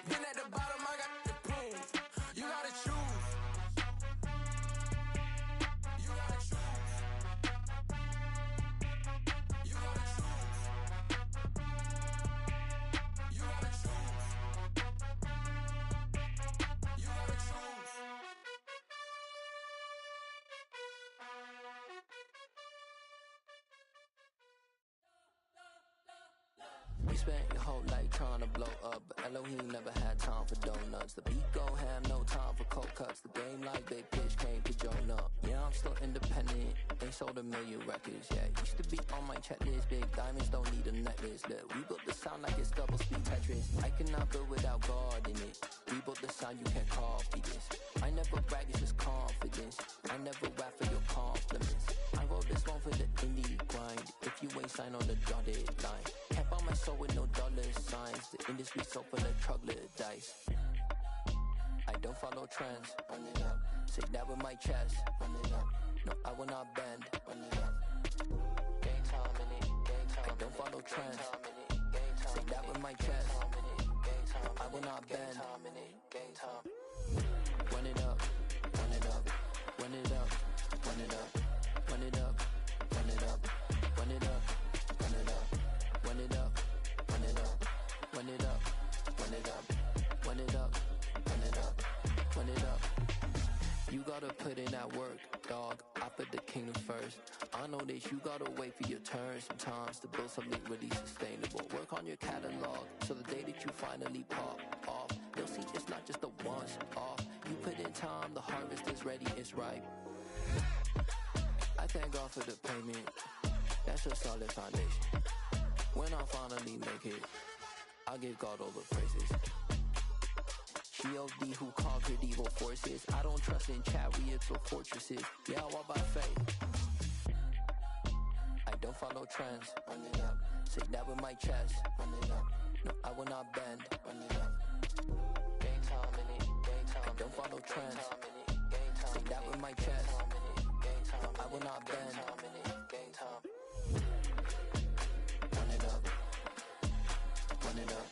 Been at the bottom, I got the proof. You gotta choose. You gotta choose. You gotta choose. You gotta choose. You gotta choose. You spent your whole life trying to blow up, but Elohim never had time for donuts. The beat go ham, no time for cold cuts. The game Game like big pitch, came to join up. Yeah, I'm still independent, ain't sold a million records, yeah. Used to be on my checklist, big diamonds don't need a necklace. Look, we built the sound like it's double speed Tetris. I cannot build without God in it. We built the sound, you can't copy this. I never brag, it's just confidence. I never rap for your compliments. I wrote this one for the indie grind. If you ain't signed on the dotted line, can't buy my soul with no dollar signs. The industry so full of troglodytes. I don't follow trends. Run it up. Say that with my chest. Run it up. No, I will not bend. Run it up. Game time in it. Game time. I don't follow trends. Say that with my chest. No, I will not bend. Game time. Run it up. Run it up. Run it up. Run it up. Run it up. Run it up. Run it up. Run it up. Run it up. Run it up. Run it up. Run it up. Run it up. Run it up. Run it up. You gotta put in that work, dog. I put the kingdom first. I know that you gotta wait for your turn sometimes to build something really sustainable. Work on your catalog so the day that you finally pop off, you'll see it's not just a once off. You put in time, the harvest is ready, it's ripe. I thank God for the payment. That's a solid foundation. When I finally make it, I'll give God all the praises. G.O.D. who conquered evil forces. I don't trust in chariots or fortresses. Yeah, I walk by faith. I don't follow trends. Run it up. Say that with my chest. Run it up. No, I will not bend. Run it up. Game time in it. Game time. I don't follow trends. Say that with my chest. No, I will not bend. Game time. Run it up. Run it up.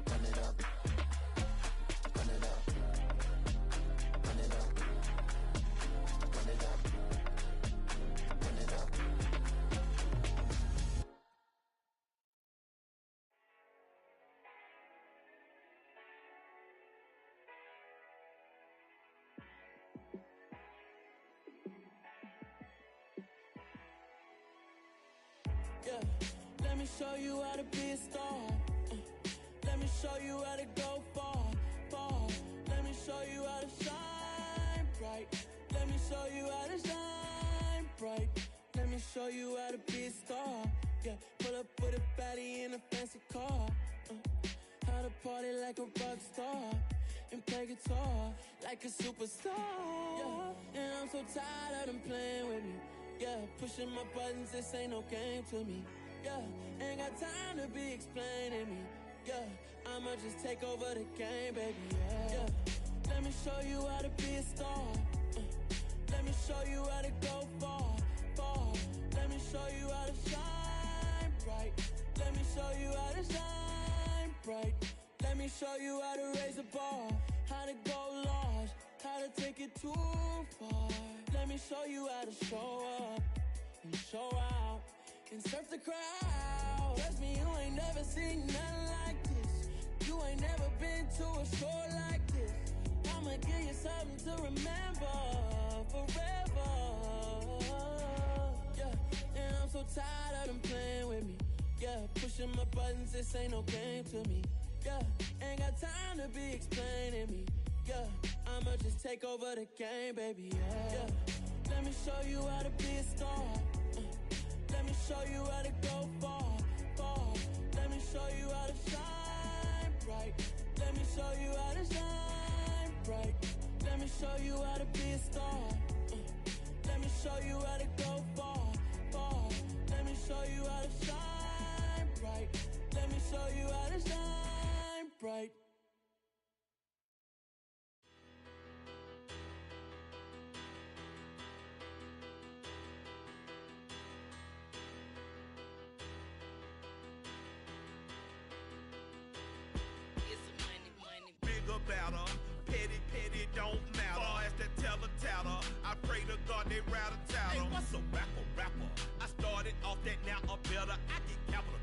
Run it up. Run it up. Run it up. Run it up. Run it up. Yeah, let me show you how to be a star. Let me show you how to go far, far. Let me show you how to shine bright. Let me show you how to shine bright. Let me show you how to be a star. Yeah, pull up with a baddie in a fancy car. How to party like a rock star and play guitar like a superstar. Yeah, and I'm so tired of them playing with me. Yeah, pushing my buttons, this ain't no game to me. Yeah, ain't got time to be explaining me. Yeah, I'ma just take over the game, baby. Yeah, let me show you how to be a star. Let me show you how to go far, far. Let me show you how to shine bright. Let me show you how to shine bright. Let me show you how to raise a bar, how to go large, how to take it too far. Let me show you how to show up and show out and surf the crowd. Trust me, you ain't never seen nothing like this. You ain't never been to a show like this. I'ma give you something to remember forever. Yeah, and I'm so tired of them playing with me. Yeah, pushing my buttons, this ain't no game to me. Yeah, ain't got time to be explaining me. Yeah, I'ma just take over the game, baby. Yeah, let me show you how to be a star. Let me show you how to go far, far. Let me show you how to shine bright. Let me show you how to shine bright. Let me show you how to be a star. Let me show you how to go far, far. Let me show you how to shine bright. Let me show you how to shine bright. Better, petty, don't matter. Far as that teller, I pray to God they rattle tattle. Hey, what's a rapper? I started off that, now I'm better. I get capital.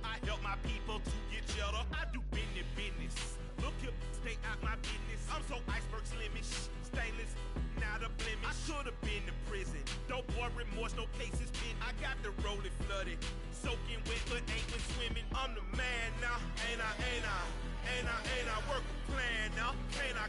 I help my people to get cheddar. I do business. Look here, stay out my business. I'm so iceberg slimish, stainless, not a blemish. I should've been in prison. Don't boy remorse, no cases been. I got the rolling flooded, soaking wet, but ain't been swimming. I'm the man now, ain't I? Work a plan now, can't I?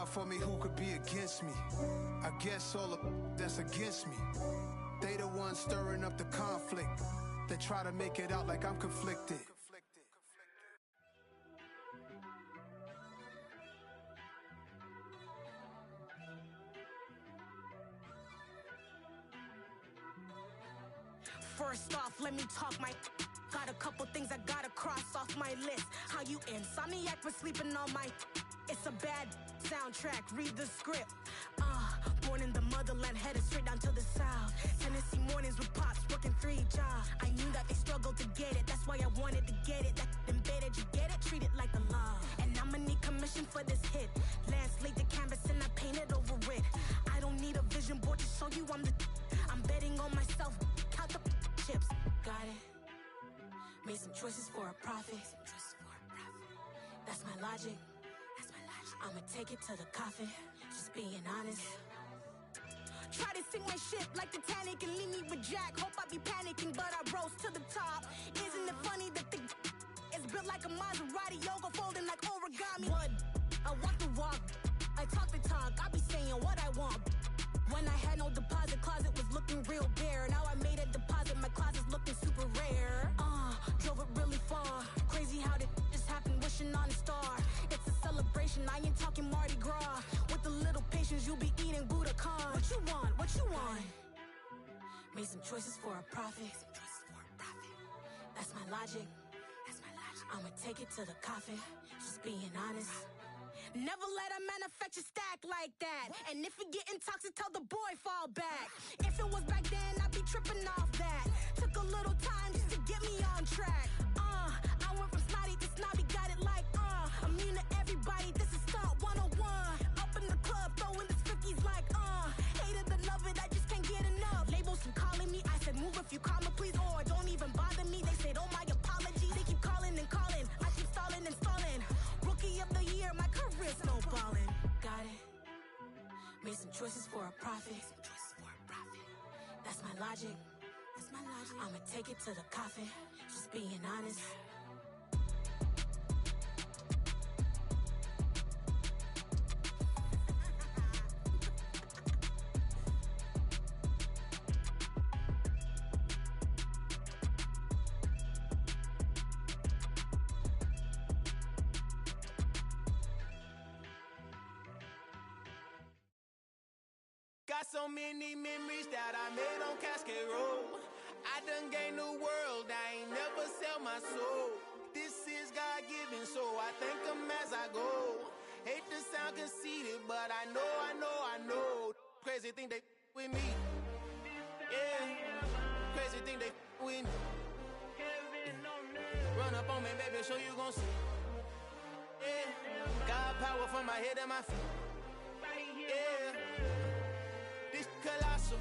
hard for me, who could be against me? I guess all of that's against me. They the ones stirring up the conflict. They try to make it out like I'm conflicted. First off, let me talk my. Got a couple things I gotta cross off my list. How you insomniac for sleeping on my. It's a bad soundtrack, read the script. Born in the motherland, headed straight down to the south. Tennessee mornings with pops, working 3 jobs. I knew that they struggled to get it, that's why I wanted to get it. That embedded, you get it, treat it like a law. And I'ma need commission for this hit. Lance laid the canvas and I painted over it. I don't need a vision board to show you I'm betting on myself, count the chips. Got it. Made some choices for a profit. That's my logic. I'ma take it to the coffin, just being honest. Try to sink my ship like Titanic and leave me with Jack. Hope I be panicking, but I rose to the top. Isn't it funny that the is built like a Maserati, yoga folding like origami? What? I walk the walk, I talk the talk, I be saying what I want. When I had no deposit, closet was looking real bare. Now I made a deposit, my closet's looking super rare. Drove it really far. Crazy how did just happen, wishing on a star. It's a celebration, I ain't talking Mardi Gras. With a little patience, you'll be eating Budokan. What you want? What you want? Made some choices for a profit. That's my logic. I'ma take it to the coffin, just being honest. Never let a manufacture stack like that. And if it getting toxic, tell the boy fall back. If it was back then, I'd be tripping off that. Took a little time just to get me on track. I went from snotty to snobby, got it like immune to everybody, this is stunt 101. Up in the club, throwing this 50s like hate it or love it, I just can't get enough. Labels from calling me, I said move if you call me please, or don't even bother me. They said oh my apologies, they keep calling and calling, I keep stalling and stalling. Rookie of the year, my career snowballing. Got it. Made some choices for a profit. That's my logic. I'ma take it to the coffin, just being honest. Got so many memories that I made on Cascade Road. I done gained the world, I ain't never sell my soul. This is God-given, so I thank him as I go. Hate to sound conceited, but I know. Crazy thing they with me. Yeah, crazy thing they with me. Run up on me, baby, so you gon' see. Yeah, got power from my head and my feet. Yeah. Colossal,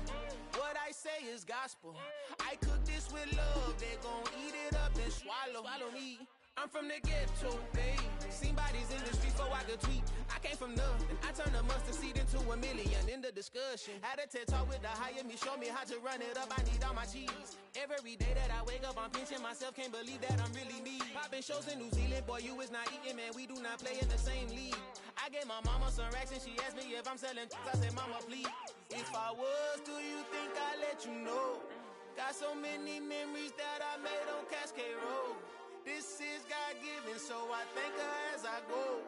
what I say is gospel. I cook this with love, they gon' eat it up and swallow me. I'm from the ghetto, babe. Seen bodies in the streets before I could tweet. I came from nothing, I turned a mustard seed into a million. In the discussion, had a TED talk with the higher me, show me how to run it up, I need all my cheese. Every day that I wake up, I'm pinching myself, can't believe that I'm really me. Popping shows in New Zealand, boy, you is not eating, man, we do not play in the same league. I gave my mama some racks and she asked me if I'm selling, I said, mama, please. If I was, do you think I'd let you know? Got so many memories that I made on Cascade Road. This is God-given, so I thank her as I go.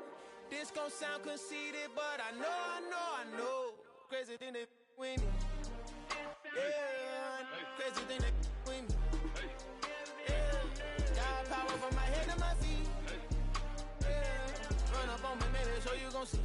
This gon' sound conceited, but I know. Crazy thing they with me. Yeah, crazy thing they with me. Yeah, got power from my head to my feet. Yeah, run up on me, maybe so you gon' see.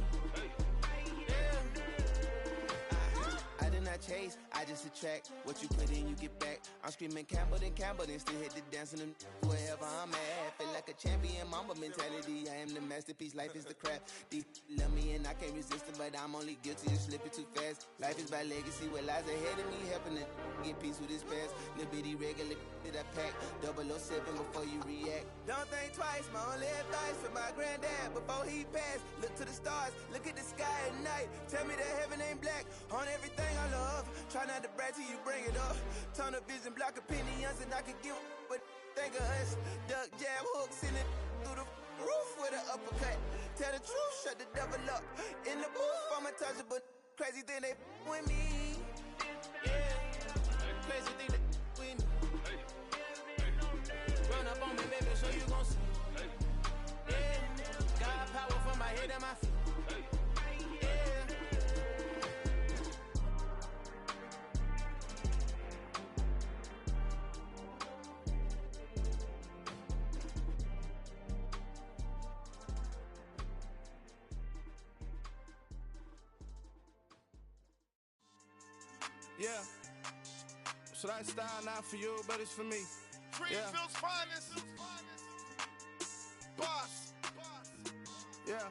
I chase, I just attract what you put in, you get back. I'm screaming Campbell, then still hit the dance and them wherever I'm at. Feel like a champion, mama mentality. I am the masterpiece, life is the crap. Deep love me and I can't resist it, but I'm only guilty of slipping too fast. Life is by legacy, what lies ahead of me, helping to get peace with this past. Little bitty regular that I pack, 007 before you react. Don't think twice, my only advice for my granddad before he passed. Look to the stars, look at the sky at night. Tell me that heaven ain't black on everything I love. Try not to brag till you bring it up. Tunnel vision, block opinions, and I can give but think of us. Duck jab hooks in it through the roof with an uppercut. tell the truth, shut the devil up. In the booth, I'm untouchable. Crazy thing they with me. Yeah, crazy thing they with me. Run up on me, baby, so you gon' see. Yeah, got power from my head and my feet. Yeah, so that style not for you, but it's for me. Greenfield's finest. Boss. Yeah.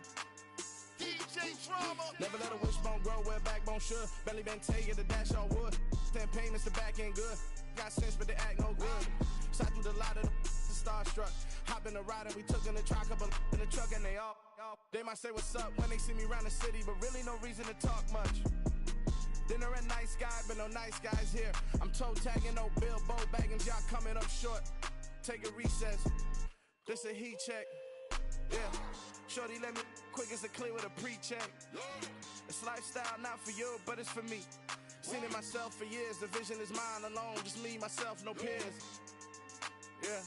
DJ Drama. Never let a wishbone grow where backbone should. Belly been taking the dash all wood. 10 payments, the back end good. Got sense, but they act no good. Shot through the lot of the starstruck. Hop in the ride and we took in the truck, couple in the truck, and they all. They might say what's up when they see me around the city, but really no reason to talk much. Dinner a nice guy, but no nice guys here. I'm toe tagging, no Bilbo Baggins, y'all coming up short. Take a recess. This a heat check. Yeah. Shorty let me quick as a clear with a pre-check. It's lifestyle not for you, but it's for me. Seen it myself for years. The vision is mine alone. Just me, myself, no peers. Yeah.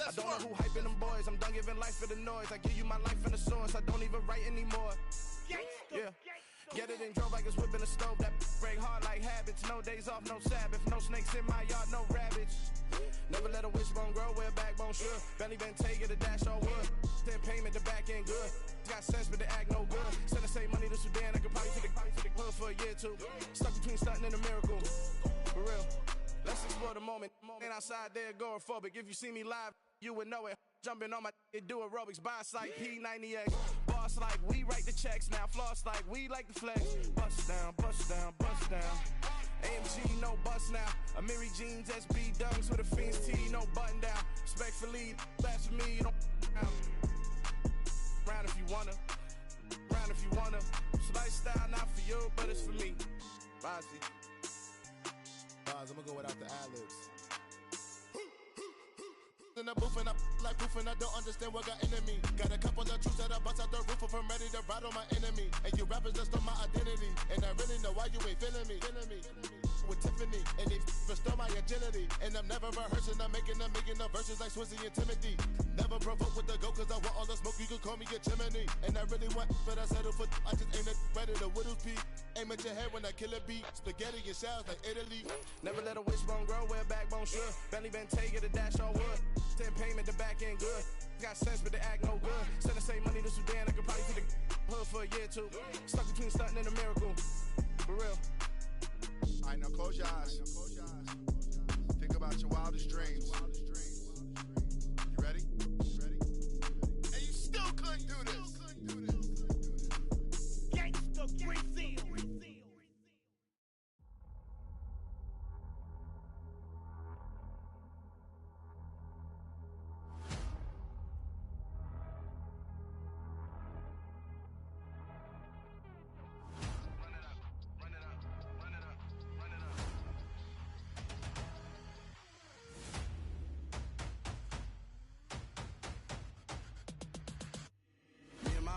I don't know who hyping them boys. I'm done giving life for the noise. I give you my life in the source. I don't even write anymore. Yeah. Get it and drove like it's whipping a stove. That break hard like habits. No days off, no Sabbath. No snakes in my yard, no rabbits. Never let a wishbone grow where backbone should. Belly been taking the dash all wood. 10 payment, the back end good. Got sense, but they act no good. Send the same money to Sudan. I could probably take the hood for a year or two. Stuck between stunting and a miracle. For real. Let's explore the moment. Ain't outside there agoraphobic. If you see me live, you would know it. Jumping on my do aerobics, boss like P90X. Boss like we write the checks now. Floss like we like the flex. Bust down, bust down, bust down. AMG, no bust now. Amiri jeans, SB dunks with a Fiends tee, no button down. Respectfully, that's for me, you don't round if you wanna. Round if you wanna. It's lifestyle not for you, but it's for me. Bossy. Bars, I'm gonna go without the ad-libs. In the booth and I like proof and I don't understand what got into me. Got a couple of truths that I bust out the roof of, I'm ready to ride on my enemy. And you rappers just stole my identity, and I really know why you ain't feeling me. With Tiffany, and they restore my agility. And I'm never rehearsing, I'm making $1 million verses like Swizzy and Timothy. Never provoke with the go, cause I want all the smoke, you can call me a chimney. And I really want, but I settle for, I just ain't ready to Whittles peak. Aim at your head when I kill a beat. Spaghetti and shells like Italy. Never let a wishbone grow where backbone should. Belly been taking the dash all wood. 10 payment, the back end good. Got sense, but they act no good. Send the same money to Sudan, I could probably take the hood for a year or two. Stuck between stunting and a miracle. For real. Alright, now close your eyes. Think about your wildest dreams. You ready? And you still couldn't do this. Gangsta Brazil.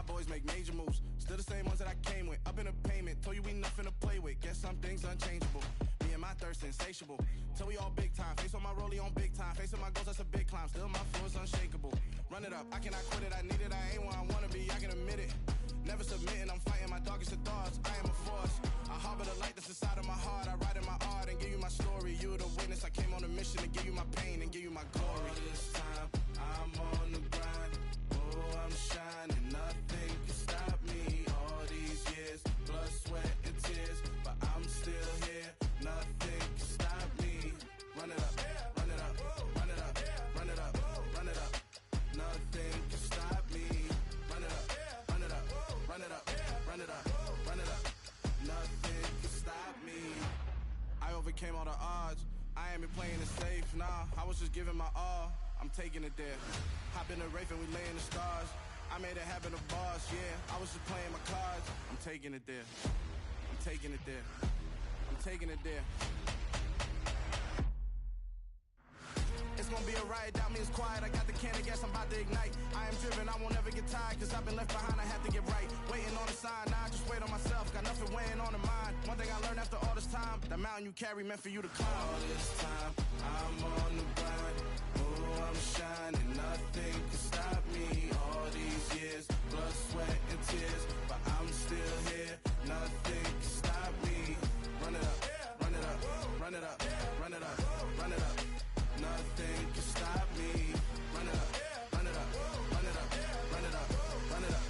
Boys make major moves, still the same ones that I came with. Up in a payment, told you we nothing to play with. Guess some things unchangeable. Me and my thirst insatiable. Till we all big time. Face on my rollie on big time. Face on my goals, that's a big climb. Still my flow is unshakable. Run it up, I cannot quit it. I need it, I ain't where I wanna be. I can admit it. Never submitting, I'm fighting my darkest of thoughts. I am a force. I harbor the light that's inside of my heart. I write in my art and give you my story. You the witness. I came on a mission to give you my pain and give you my glory. All this time, I'm on the grind. Oh, I'm shining. Nothing can stop me. All these years, blood, sweat, and tears, but I'm still here. Nothing can stop me. Run it up, run it up, run it up, run it up, run it up. Nothing can stop me. Run it up, run it up, run it up, run it up, run it up. Nothing can stop me. I overcame all the odds. I ain't been playing it safe, nah. I was just giving my all. I'm taking it there. Hop in the Wraith and we lay in the stars. I made it happen, the boss, yeah. I was just playing my cards. I'm taking it there. I'm taking it there. I'm taking it there. It's gonna be a riot, doubt me it's quiet. I got the can of gas, I'm about to ignite. I am driven, I won't ever get tired, cause I've been left behind, I have to get right. Waiting on a sign, now I just wait on myself, got nothing weighing on the mind. One thing I learned after all this time, the mountain you carry meant for you to climb. All this time, I'm on the grind. Oh, I'm shining, nothing can stop me. All these years, blood, sweat, and tears, but I'm still here, nothing can stop me. Run it up, run it up, run it up, run it up, run it up. Nothing can stop me. Run it up, run it up, run it up, run it up, run it up.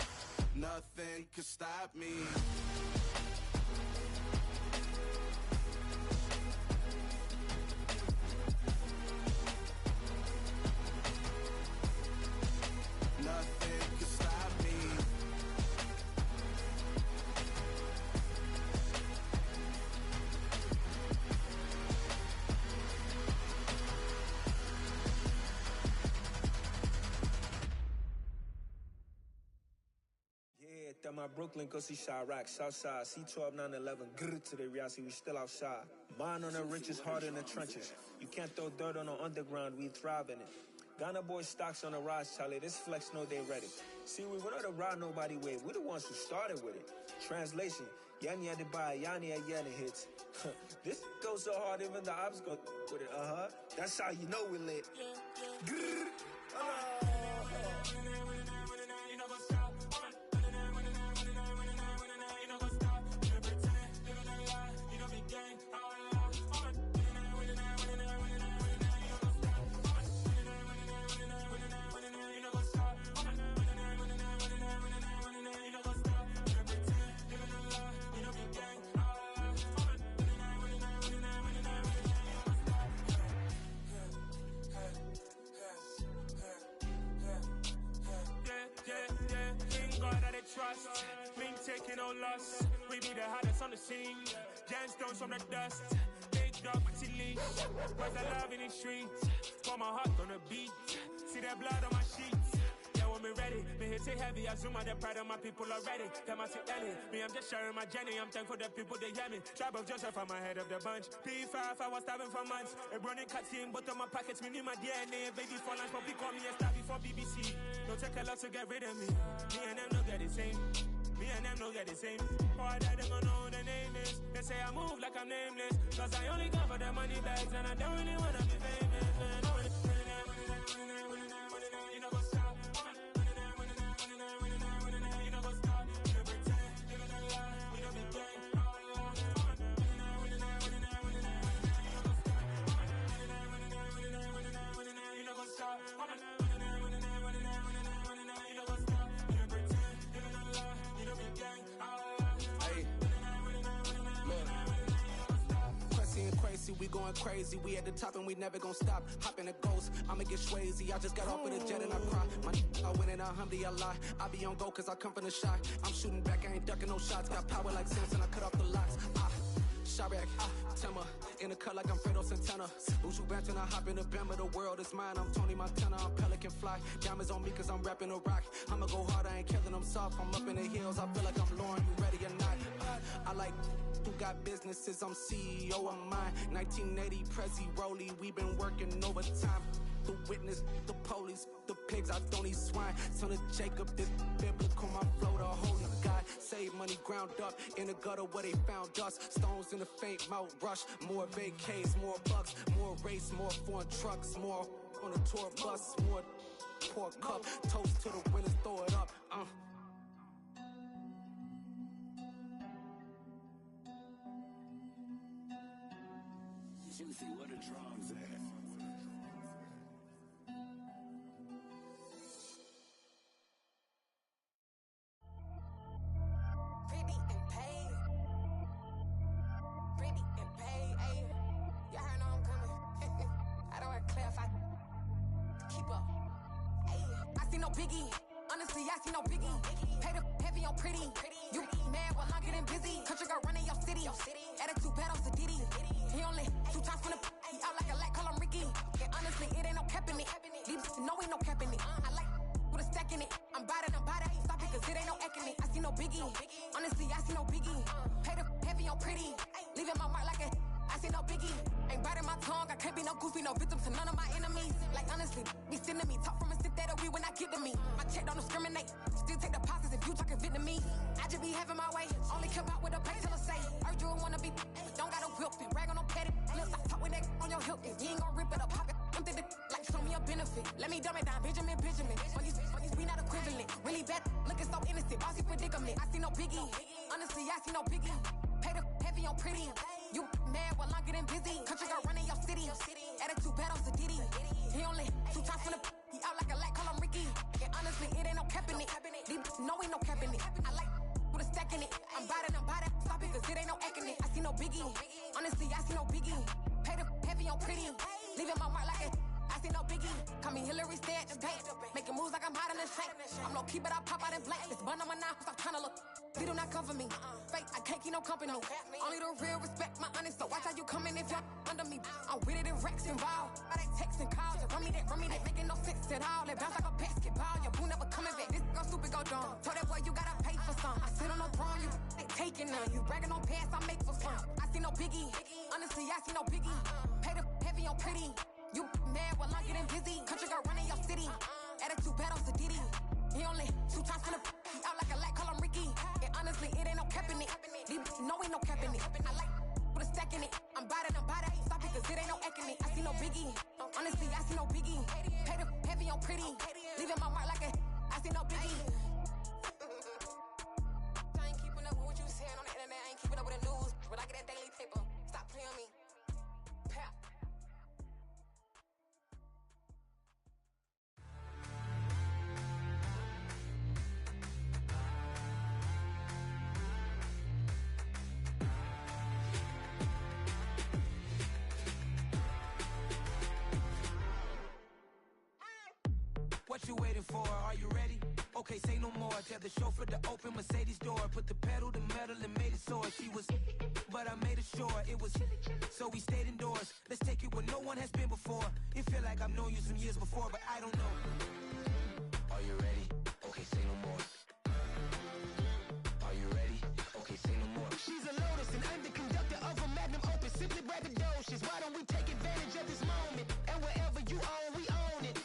Nothing can stop me. Nothing can stop me. Yeah, that my Brooklyn, go see Chirac, Southside, C12, 911, grrr to the reality, we still outside. Mine on the richest, heart in the trenches. You can't throw dirt on the underground, we thrive in it. Ghana boys stocks on the rise, Charlie, this flex know they ready. See, we were not to ride nobody with, we're the ones who started with it. Translation, Yani had to buy, Yani had Yanni hits. This goes so hard, even the ops go with it, That's how you know we lit. Grrr. Trust, been taking no loss. We be the hottest on the scene. Gemstones from the dust. Big dog, pretty leash. Where's the love in the streets? Pour my heart on the beat. See that blood on my sheets. Yeah, when me ready, me hit it heavy. I zoom out the pride of my people already. Them I see Ellie. Me, I'm just sharing my journey. I'm thankful the people they hear me. Tribe of Joseph, I'm ahead of the bunch. P5, I was starving for months. A running cut team, but on my pockets, me knew my DNA. Baby for lunch, but call me a star before BBC. Don't take a lot to get rid of me. Me and them don't get the same. Me and them don't get the same. Or that they gonna know the name is. They say I move like I'm nameless. Cause I only come for the money bags and I don't really wanna be famous. You know what's up? You know what's up? You know pretend. You know the lie. We don't be gang. You know what's up? Crazy, we going crazy. We at the top and we never gonna stop. Hop in a ghost, I'ma get swayzy. I just got off with a jet and I cry. I win in alhamdulillah. I be on go cause I come from the shot. I'm shooting back, I ain't ducking no shots. Got power like Samson, I cut off the locks. Chirac, Timmer, in the cut like I'm Fredo Santana. Buju Banton, I hop in the Bama, the world is mine. I'm Tony Montana, I'm Pelican Fly. Diamonds on me cause I'm rapping a rock. I'ma go hard, I ain't killing them soft. I'm up in the hills, I feel like I'm Lauren, you ready or not? I like who got businesses, I'm CEO of mine. 1980 Prezi Rolly, we been working overtime. The witness, the police, the pigs, I don't eat swine. Son of Jacob, this biblical, my flow, the whole God. Save money ground up in the gutter where they found us. Stones in the faint mouth rush. More vacays, more bucks, more race, more foreign trucks, more on a tour bus, more pork cup. Toast to the winners, throw it up. Juicy, where the drums at? Biggie, honestly, I see no biggie. Pay the heavy on pretty. You mad while I'm getting busy. Country girl running your city. Attitude bad on Sadiddy. He only 2 times from the out like a light, call him Ricky. And honestly, it ain't no cap in it. Leave no ain't no cap in it. I like with a stack in it. I'm bad, I ain't stop it cause it ain't no eck in it. I see no biggie. Honestly, I see no biggie. Pay the heavy on pretty. Leaving my mark like a I see no biggie. Ain't biting my tongue, I can't be no goofy, no victim to none of my enemies. Like honestly, be sending me, talk from a stick that'll be when I get to me. My check don't discriminate, still take deposits if you talking Vietnamese. I just be having my way, only come out with a pay till I say. Heard you wanna be, don't got no whip, and brag on no petty. Lips, I talk with that on your hip, if you ain't gon' rip it up, pop it. I'm thinking like show me a benefit. Let me dumb it down, Benjamin. For you, we not equivalent. Really bad, looking so innocent, bossy predicament. I see no biggie, honestly, I see no biggie. Pay the heavy on pretty. You mad while I'm getting busy. Country girl running your city. Attitude bad on Diddy. He only 2 times from the he out like a light, call him Ricky. And honestly, it ain't no cap in it. No, ain't no cap in it. I like with a stack in it. I'm biting. Stop it, cause it ain't no acting it. I see no biggie. Honestly, I see no biggie. Pay the heavy on pretty. Leaving my mark like it. I see no biggie. Call me Hillary, stay at the bank. Making moves like I'm hiding in shape. I'm low key, but I pop out in blank. This bun on my knife, stop trying to look. They do not come for me. Fake, I can't keep no company. Only the real respect my honest. So watch how you coming if you're under me. I'm with it and Rex involved. I they text and calls. Run me that, making no sense at all. They bounce like a basketball. Your boo never coming back. This go stupid, go dumb. Told that boy you gotta pay for some. I sit on no throne, you they taking none. You bragging on past, I make for fun. I see no biggie. Honestly, I see no biggie. Pay the heavy on pretty. You mad while I'm getting busy. Country girl running your city. Attitude bad on Diddy. He only 2 times from the he out like a light, call him Ricky. And honestly, it ain't no cap in it. No, ain't no cap in it. I like with a stack in it. I'm biting. Stop it, cause it ain't no acting it. I see no biggie. Honestly, I see no biggie. Pay the heavy on pretty. Leaving my mark like a I see no biggie. I ain't keeping up with what you saying on the internet. I ain't keeping up with the news. But I get that daily paper. Stop playing on me. Pap. What you waiting for? Are you ready? Okay, say no more. Tell the chauffeur to open Mercedes door. Put the pedal to metal and made it soar. She was, but I made it sure it was. So we stayed indoors. Let's take it where no one has been before. It feel like I've known you some years before, but I don't know. Are you ready? Okay, say no more. Are you ready? Okay, say no more. She's a Lotus and I'm the conductor of a Magnum Opus. Simply braggadocious. Why don't we take advantage of this moment? And wherever you own, we own it.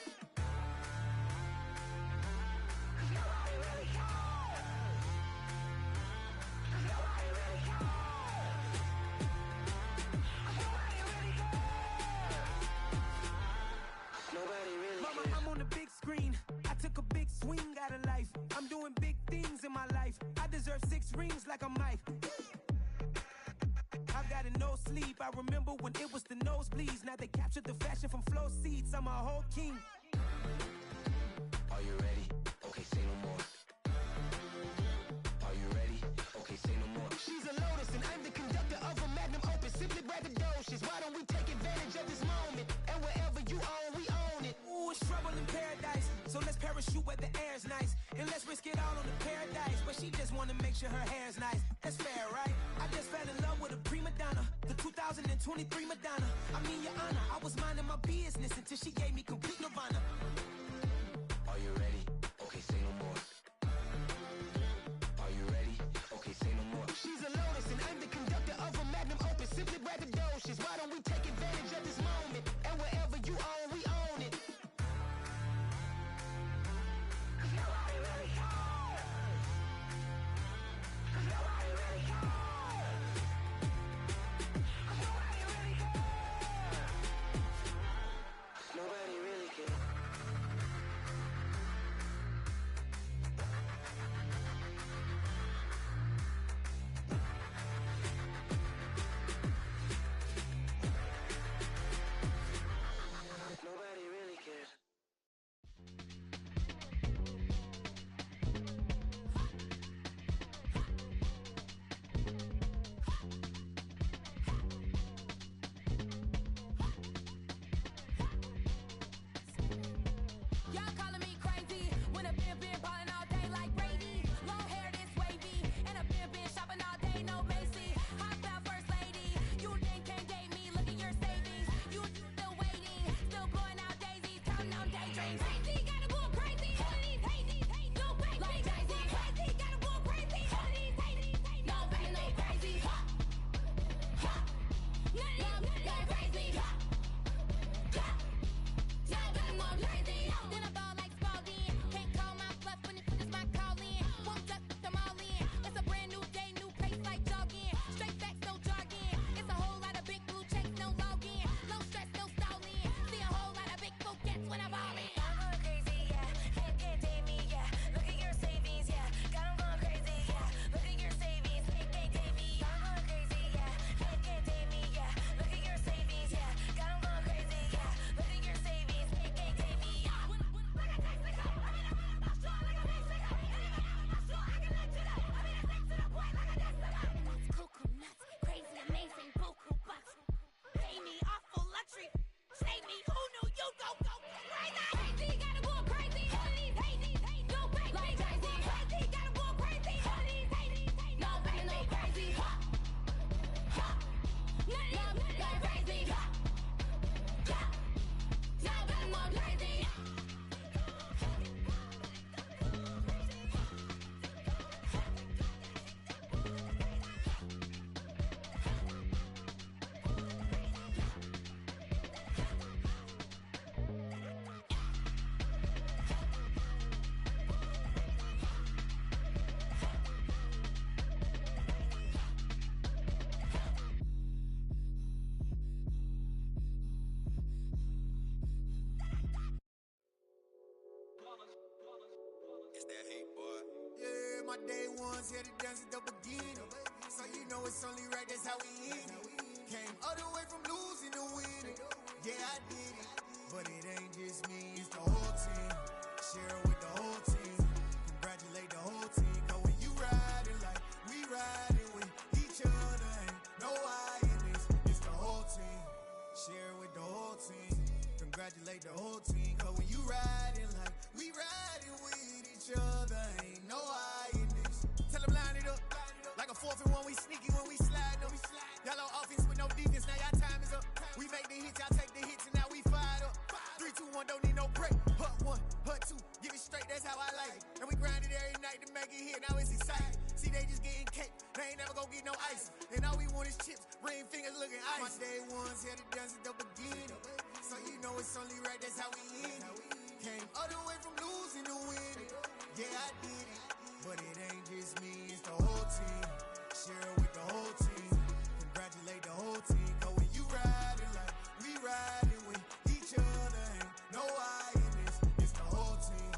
I'm on the big screen. I took a big swing out of life. I'm doing big things in my life. I deserve 6 rings like a Mike. I've got no sleep. I remember when it was the nosebleeds. Now they captured the fashion from flow seats. I'm a whole king. Are you ready? Okay, say no more. Are you ready? Okay, say no more. She's a Lotus and I'm the conductor of a Magnum Opus. Simply braggadocious. Why don't we take advantage of this moment? And wherever you own, we own it. Ooh, it's trouble in paradise. So let's parachute where the air's nice. And let's risk it all on the paradise. But she just wanna make sure her hair's nice. That's fair, right? I just fell in love with a prima donna. The 2023 Madonna. I mean, your honor, I was minding my business until she gave me complete nirvana. Are you ready? Okay, say no more. Are you ready? Okay, say no more. She's a Lotus and I'm the conductor of a Magnum Opus. Simply braggadocious. Why don't we take advantage of this moment? And wherever you own, we own it. Nobody really cares. Nobody really cares. Nobody really cares. Nobody really cares. My day ones here to dance at the beginning. So you know it's only right, that's how we end it. Came all the way from losing to winning. Yeah, I did it. But it ain't just me, it's the whole team. Share it with the whole team. Congratulate the whole team. Cause when you riding like we riding with each other, ain't no I in this. It's the whole team. Share it with the whole team. Congratulate the whole team. Cause when you riding like we riding with each other, ain't no I in this. Tell them line it up. Like a 4th and 1, we sneaky when we slide them. Y'all on offense with no defense, now y'all time is up. We make the hits, y'all take the hits, and now we fired up. 3, 2, 1, don't need no break. Hut 1, hut 2, give it straight, that's how I like it. And we grind it every night to make it hit, now it's exciting. See, they just getting cake, they ain't never gonna get no ice. And all we want is chips, ring fingers looking ice. My day ones here to dance at the beginning. So you know it's only right, that's how we end it. Came all the way from losing to winning. Yeah, I did it. But it ain't just me, it's the whole team. Share it with the whole team. Congratulate the whole team. Cause when you riding like we riding with each other, ain't no I in this. It's the whole team.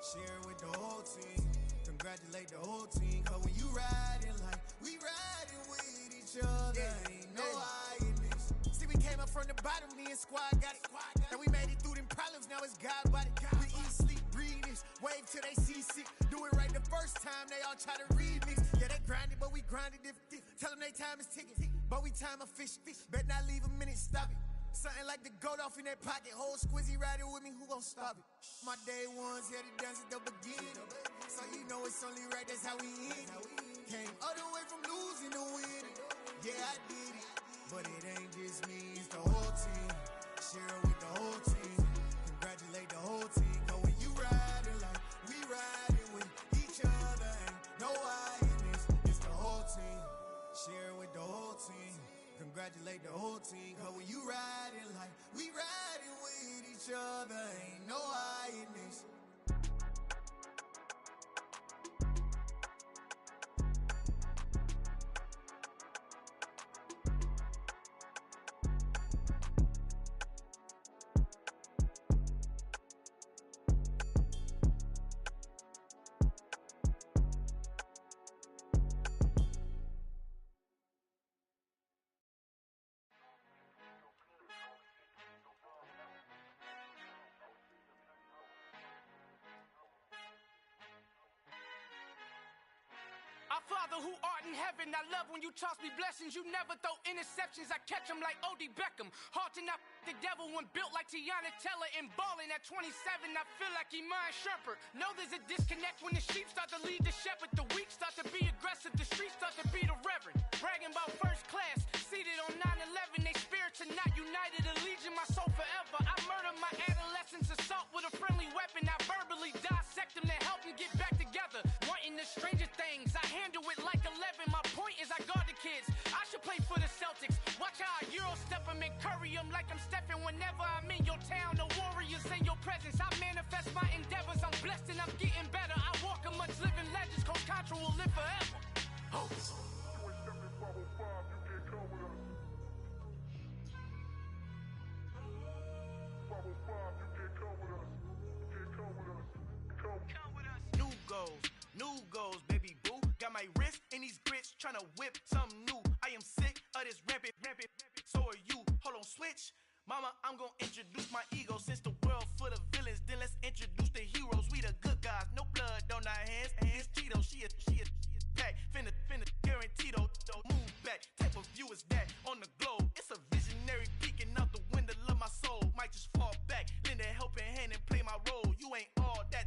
Share it with the whole team. Congratulate the whole team. Cause when you riding like we riding with each other, ain't no I in this. See, we came up from the bottom, me and squad got it. And we made it through them problems, now it's God body. We eat, sleep, breathe this. Wave till they see sick. Do it right the first time, they all try to remix. Yeah, they grinded, but we grinded different. Tell them they time is ticking, but we time a fish. Bet not leave a minute, stop it. Something like the goat off in that pocket. Whole squizzy riding with me, who gon' stop it? My day ones here to dance at the beginning. So you know it's only right, that's how we end it. Came all the way from losing to winning. Yeah, I did it. But it ain't just me, it's the whole team. Share it with the whole team. Congratulate the whole team. Cause when you riding like we riding with each other, ain't no I in this. It's the whole team. Share it with the whole team. Congratulate the whole team. Cause when you riding like we riding with each other, ain't no I in this. Our Father who art in heaven, I love when you toss me blessings. You never throw interceptions, I catch them like O.D. Beckham. Hard to not the devil when built like Tiana Teller. And balling at 27, I feel like Iman Shumpert. Know there's a disconnect when the sheep start to lead the shepherd. The weak start to be aggressive, the streets start to be the reverend. Bragging about first class, seated on 9/11. They spirits are not united, a legion, my soul forever. I murder my adolescence, assault with a friendly weapon. I verbally dissect them to help them get back together. Wanting the stranger things, I handle it like 11. My point is I guard the kids. I should play for the Celtics. Watch how I Euro step them and curry them like I'm Stephen. Whenever I'm in your town, the Warriors in your presence. I manifest my endeavors. I'm blessed and I'm getting better. I walk amongst living legends. Coach Contra will live forever. Oh. New goals, baby boo. Got my wrist in these grits, tryna whip something new. I am sick of this rampant. So are you. Hold on, switch. Mama, I'm gonna introduce my ego. Since the world full of villains, then let's introduce the heroes. We the good guys, no blood on our hands. Hands Cheeto, she is pack. Finna, guaranteed. Move back. Type of view is that on the globe? It's a visionary peeking out the window of my soul. Might just fall back, lend a helping hand and play my role. You ain't all that.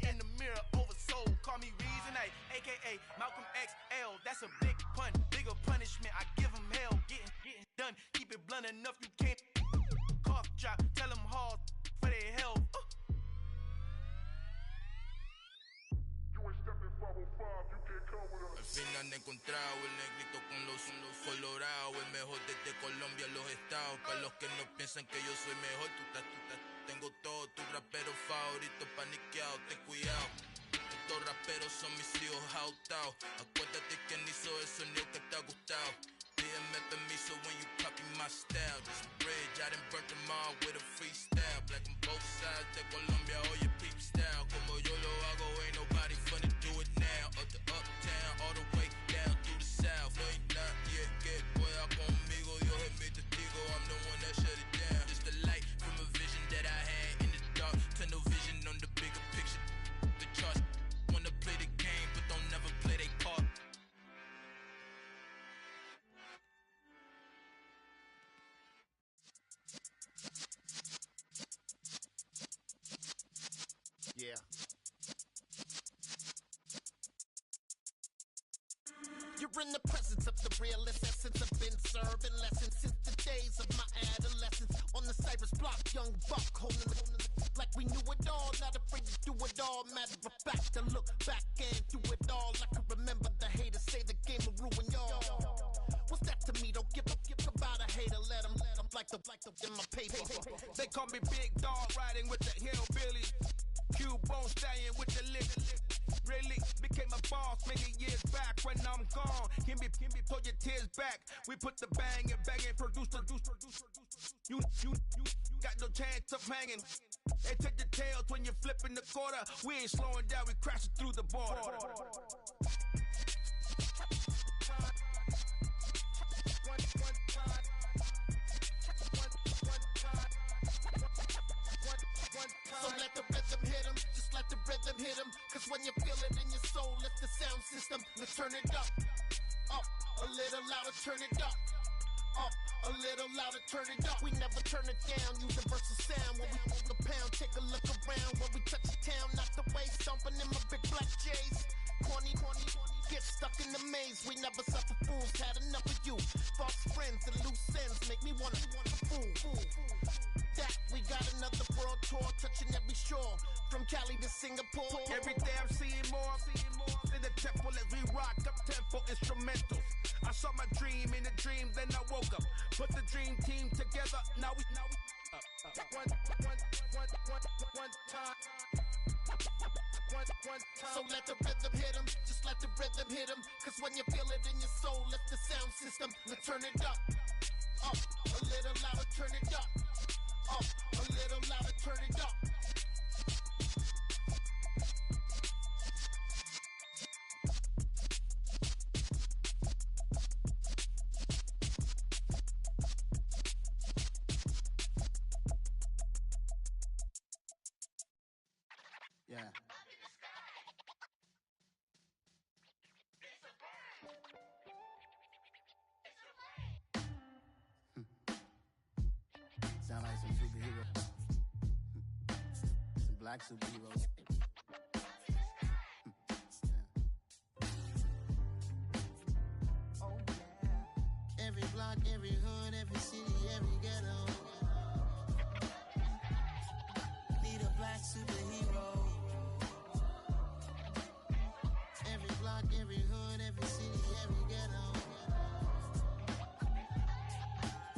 In the mirror, oversold. Call me Reason A, aka Malcolm XL. That's a big pun, bigger punishment. I give him hell, getting done. Keep it blunt enough, you can't. Cough drop, tell them hard for their health. Al fin han encontrado el negrito con los colorados, el mejor desde Colombia a los estados. Para los que no piensan que yo soy mejor, tengo todo, tu rapero favorito paniqueado, ten cuidado. Estos raperos son mis hijos autados. Acuérdate quién hizo el sonido que te ha gustado. BMF and me, so when you copy my style, just a bridge, I done burnt them all with a freestyle. Black on both sides, de Colombia, all your peep style. Como yo lo hago, ain't nobody finna do it now. Up to uptown, all the way down through the south. No, ain't not yet, get boya conmigo, yo es mi testigo, I'm the one that shut it down. Just the light from a vision that I had in the dark, tunnel vision on the bigger picture. The charts wanna play the game, but don't never play their part. Yeah. You're in the presence of the realest essence. I've been serving lessons since the days of my adolescence. On the Cypress block, young buck holding like we knew it all. Not afraid to do it all. Matter of fact, to look back and do it all. I can remember the haters say the game will ruin y'all. What's that to me? Don't give about a hater. Let them like the in my paper. They call me Big Dog, riding with the hillbillies. Q-Bone stallion with the lick. Really became a boss many years back. When I'm gone, can be pull your tears back. We put the bang and produce. You got no chance of hanging. They take the tails when you're flipping the quarter. We ain't slowing down, we crashing through the border. So let the rhythm hit him, just let the rhythm hit him. Cause when you feel it in your soul, lift the sound system. Let's turn it up, a little louder, turn it up, a little louder, turn it up. We never turn it down, universal sound. When we move the pound, take a look around. When we touch the town, not the way, stomping in my big black J's. Corny, get stuck in the maze. We never suffer fools, had enough of you. False friends and loose ends make me wanna fool. That we got another world tour, touching every shore, from Cali to Singapore. Every day I'm seeing more in the temple as we rock up tempo instrumentals. I saw my dream in a dream, then I woke up. Put the dream team together, now we one time. So let the rhythm hit him, just let the rhythm hit him. Cause when you feel it in your soul, lift the sound system. Let's turn it up, a little louder, turn it up, a little louder, turn it up. Yeah. Sound like some superheroes. Some black superheroes. Oh yeah. Every block, every hood, every city, every ghetto. Need a black superhero. Every block, every hood, every city, every ghetto.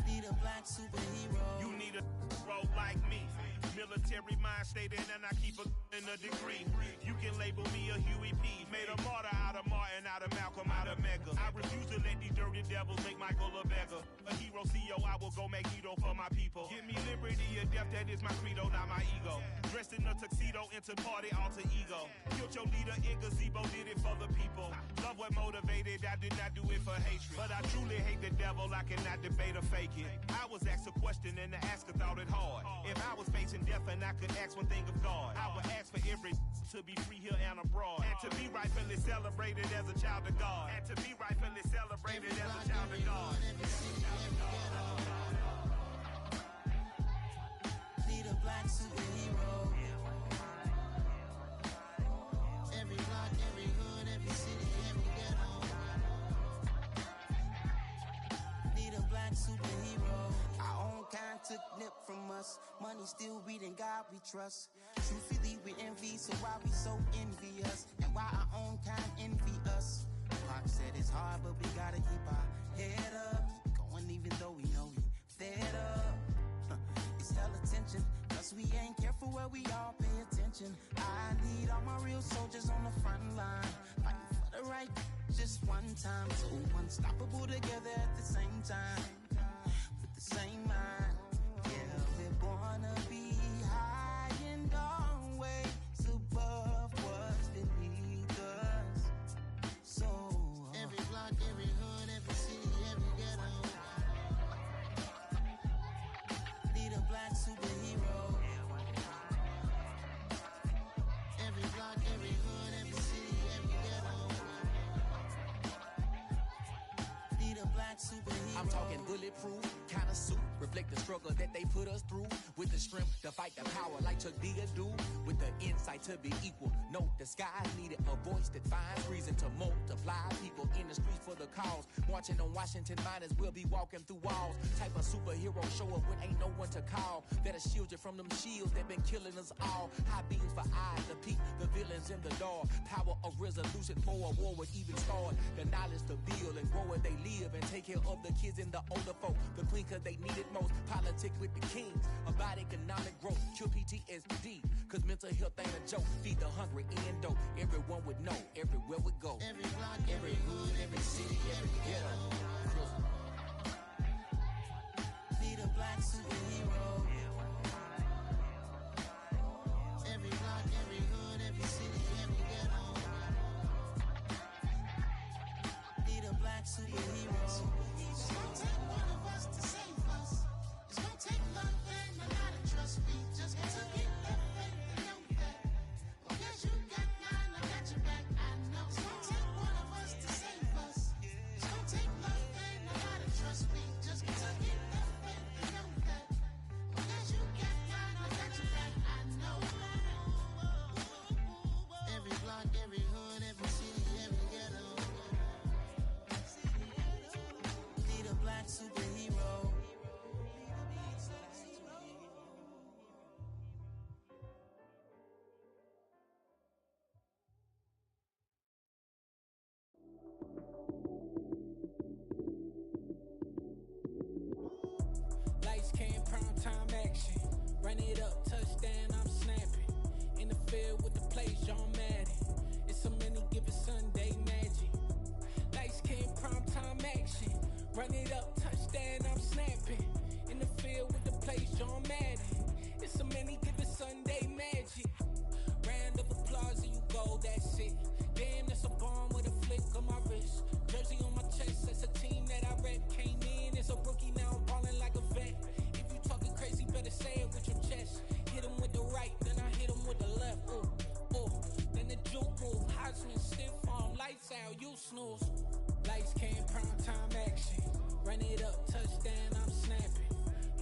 Need a black superhero. You need a role like me. Military mind stated, and I keep in a degree. You can label me a Huey P. Made a martyr out of Martin, out of Malcolm, out of Mega. I refuse to let these dirty devils make Michael a beggar. A hero CEO, I will go Magneto for my people. Give me liberty or death, that is my credo, not my ego. Dressed in a tuxedo, into party, alter ego. Killed your leader in gazebo, did it for the people. Love what motivated, I did not do it for hatred. But I truly hate the devil, I cannot debate or fake it. I was asked a question and the asker thought it hard. If I was facing death and I could ask one thing of God, I would ask for every to be free here and abroad. And to be rightfully celebrated as a child of God. And to be rightfully celebrated as a child of God. Need a black superhero. Every block, every hood, every city, every ghetto. Need a black superhero. Our own kind took nip from us. Money still reading God we trust. Truthfully we envy, so why we so envious? And why our own kind envy us? Pac said it's hard, but we gotta keep our head up. Going even though we know we fed up. It's hell attention, cause we ain't careful where we all pay attention. I need all my real soldiers on the front line, fighting for the right just one time. So unstoppable together at the same time, with the same mind. Yeah, we're gonna be high and always above what's beneath us. So every block, every hood, every city, every ghetto need a black superhero. Every block, every hood, every city, every ghetto need a black superhero. I'm talking bulletproof kind of suit, reflect the struggle that they put us through, with the strength to fight the power like Chuck Digger do, with the insight to be equal. No disguise needed, a voice that finds reason to multiply people in the streets for the cause. Marching on Washington miners, we'll be walking through walls. Type of superhero show up when ain't no one to call. That'll shield you from them shields that been killing us all. High beams for eyes to peek the villains in the dark. Power of resolution for a war would even start. The knowledge to build and grow where they live and take care of the kids and the older folk. The queen cause they need it most. Politics with the kings about economic growth. Cure PTSD cause mental health ain't a joke. Feed the hungry and dope. Everyone would know everywhere we go. Every block, every hood, every city, every ghetto need a black superhero. Every block, every hood, every city, every ghetto need a black superhero. It's gonna take one of us to save us. It's gonna take love and a lot of trust. We just got to get that faith and know that. Well, guess you got mine, I got your back. I know it's gonna take one of us to save us. It's gonna take love and a lot of trust. We just got to get that faith and know that. Well, guess you got mine, I got your back. I know. Every block, every hood, every city, every ghetto need a black superhero. Lights came, prime time action. Run it up, touchdown, I'm snapping. In the field with the plays, John Madden. It's a many given Sunday magic. Lights came, prime time action. Run it up, touchdown, I'm snapping. In the field with the plays, John Madden. It's a many given Sunday magic. Round of applause and you go, that's it. Damn, that's a bomb with a flick on my wrist. Jersey on my chest, that's a team that I rep. Came in as a rookie, now I'm ballin' like a vet. If you talking crazy, better say it with your chest. Hit him with the right, then I hit him with the left. Ooh, ooh, then the juke move. Heisman stiff arm, lights out, you snooze. Lights came, prime time action. Run it up, touchdown, I'm snapping.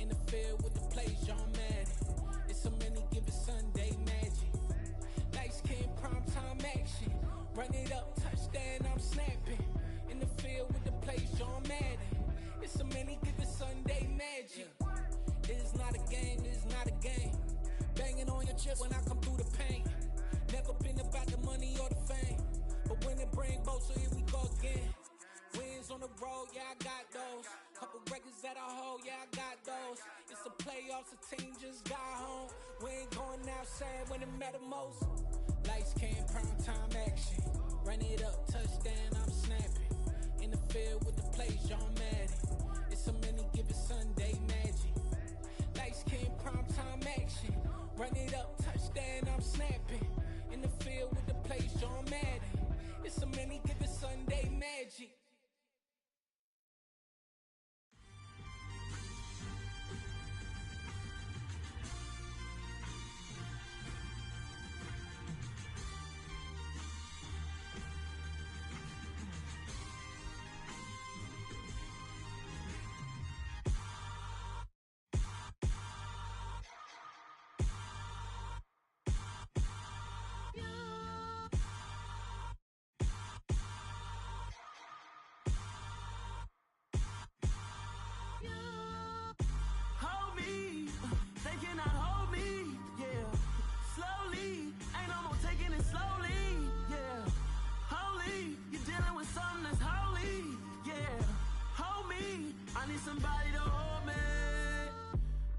In the field with the plays, John Madden. It's a many given Sunday magic. Lights came, prime time action. Run it up, touchdown, I'm snapping. In the field with the plays, John Madden. It's a many given Sunday magic. It is not a game, it is not a game. Banging on your chest when I come through the pain. Never been about the money or the fame. But when it bring both, so here we go again. Wins on the road, yeah, I got those. Couple records that I hold, yeah, I got those. It's the playoffs, the team just got home. We ain't going outside when it matter most. Lights came, prime time action. Run it up, touchdown, I'm snapping. In the field with the plays, John Madden. It's a many given Sunday magic. Lights came, prime time action. Run it up, touchdown, I'm snapping. In the field with the plays, John Madden. It's a many given Sunday magic.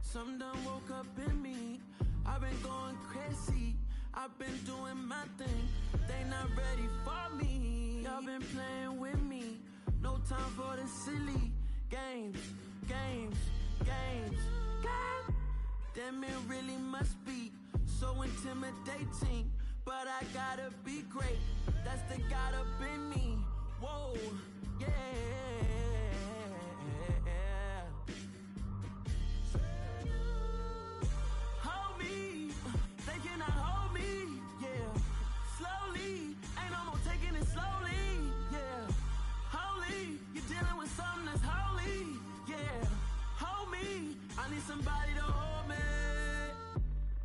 Some done woke up in me. I've been going crazy. I've been doing my thing, they not ready for me. Y'all been playing with me, no time for the silly games. Damn, it really must be so intimidating, but I gotta be great, that's the God up in me. Whoa, yeah. Hold me, they cannot hold me, yeah. Slowly, ain't no more taking it slowly, yeah. Holy, you're dealing with something that's holy, yeah. Hold me, I need somebody to hold me.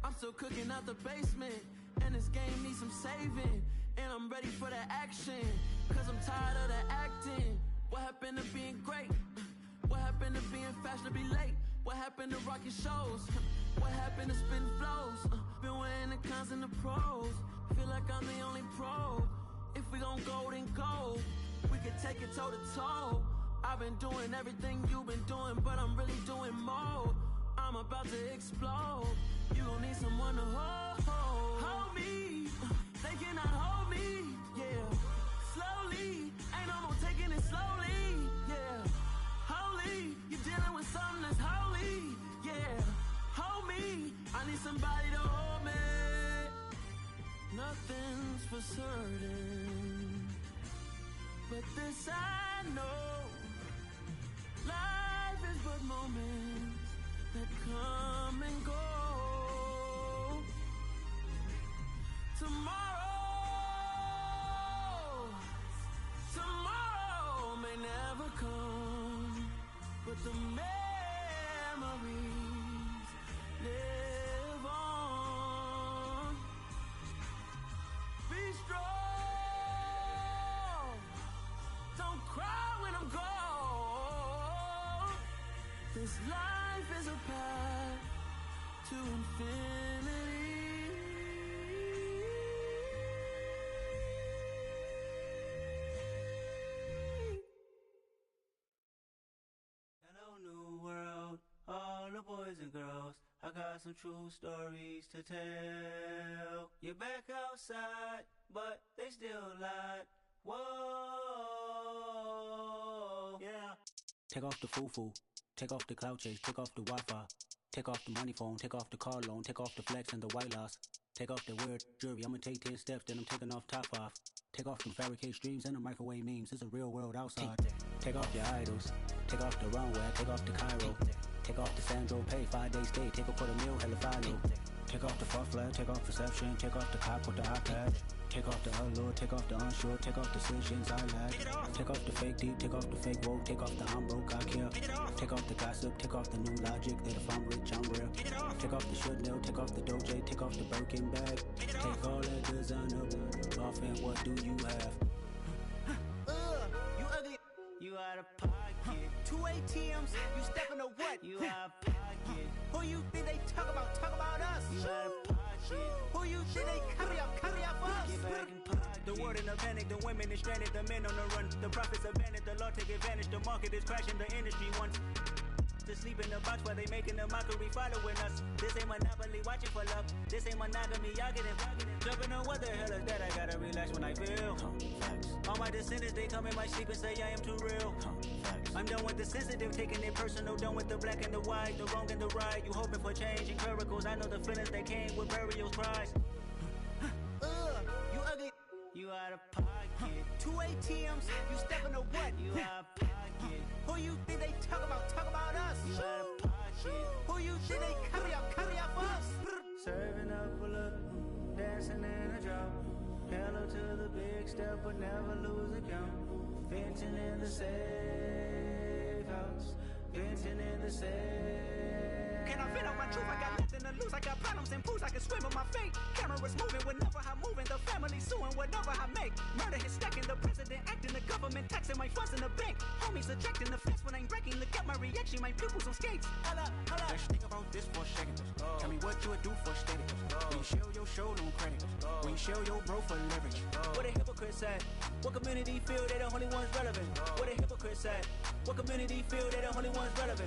I'm still cooking out the basement, and this game needs some saving. And I'm ready for the action, cause I'm tired of the acting. What happened to being great? What happened to being fashionably late? What happened to rocking shows? What happened to spitting flows? Been weighing the cons and the pros. Feel like I'm the only pro. If we gon' go, then go. We can take it toe to toe. I've been doing everything you've been doing, but I'm really doing more. I'm about to explode. You gon' need someone to hold me. They cannot hold me, yeah. Slowly, ain't no more taking it slowly, yeah. Holy, you're dealing with something that's holy, yeah. Hold me, I need somebody to hold me. Nothing's for certain, but this I know. Life is but moments that come and go. Tomorrow may never come, but the memories live on. Be strong, don't cry when I'm gone. This life is a path to infinity. Boys and girls, I got some true stories to tell. You're back outside, but they still lied. Whoa, yeah. Take off the foo-foo, take off the cloud chase, take off the Wi-Fi, take off the money phone, take off the car loan, take off the flex and the white loss, take off the weird jewelry. I'ma take 10 steps, then I'm taking off top off. Take off them fabricate streams and the microwave memes. It's a real world outside. Take off your idols, take off the runway, take off the Cairo. Take off the Sandro pay, 5-day stay, take off for the meal, hella follow. Take off the far flag, take off perception, take off the cop with the iPad. Take off the allure, take off the unsure, take off decisions I lack. Take off the fake deep, take off the fake woke, take off the I'm broke, I care. Take off the gossip, take off the new logic, that if I'm rich, I'm real. Take off the should know, take off the Doja, take off the Birkin bag. Take all that designer off and what do you have? You ugly, you out of pocket. 2 ATMs, you stepping to what? You out of pocket. Who you think they talk about us? You out of pocket. Who you think they carry up us? Get back in pocket. The world in a panic, the women is stranded, the men on the run. The profits abandoned, the law take advantage, the market is crashing, the industry wants to sleep in the box while they making a mockery following us. This ain't Monopoly, watching for love. This ain't monogamy, y'all getting jumping on what the hell is that? I gotta relax when I feel. All my descendants, they come in my sleep and say I am too real. I'm done with the sensitive, taking it personal. Done with the black and the white, the wrong and the right. You hoping for change and miracles. I know the feelings that came with burial cries. You ugly, you out of pocket. 2 ATMs, you stepping to what? You out of pocket. Who you think they talk about us? You out of pocket. Who you think they carry up us? Serving up a look, dancing in a drop. Hello to the big step, but never lose a count. Venting in the safe house, venting in the safe. Can I vent on my truth? I got nothing to lose. I got problems and pools. I can swim with my fate. Cameras moving whenever I'm moving. The family suing whatever I make. Murder is stacking. The president acting. The government taxing my funds in the bank. Homies ejecting the fence when I'm breaking. Look at my reaction. My pupils on skates. Holla. Let's think about this for a second. Tell me what you would do for steady. When you show your show, no credit. When you show your bro for leverage. What a hypocrite said. What community feel they the only ones relevant? What a hypocrite said. What community feel they the only ones relevant?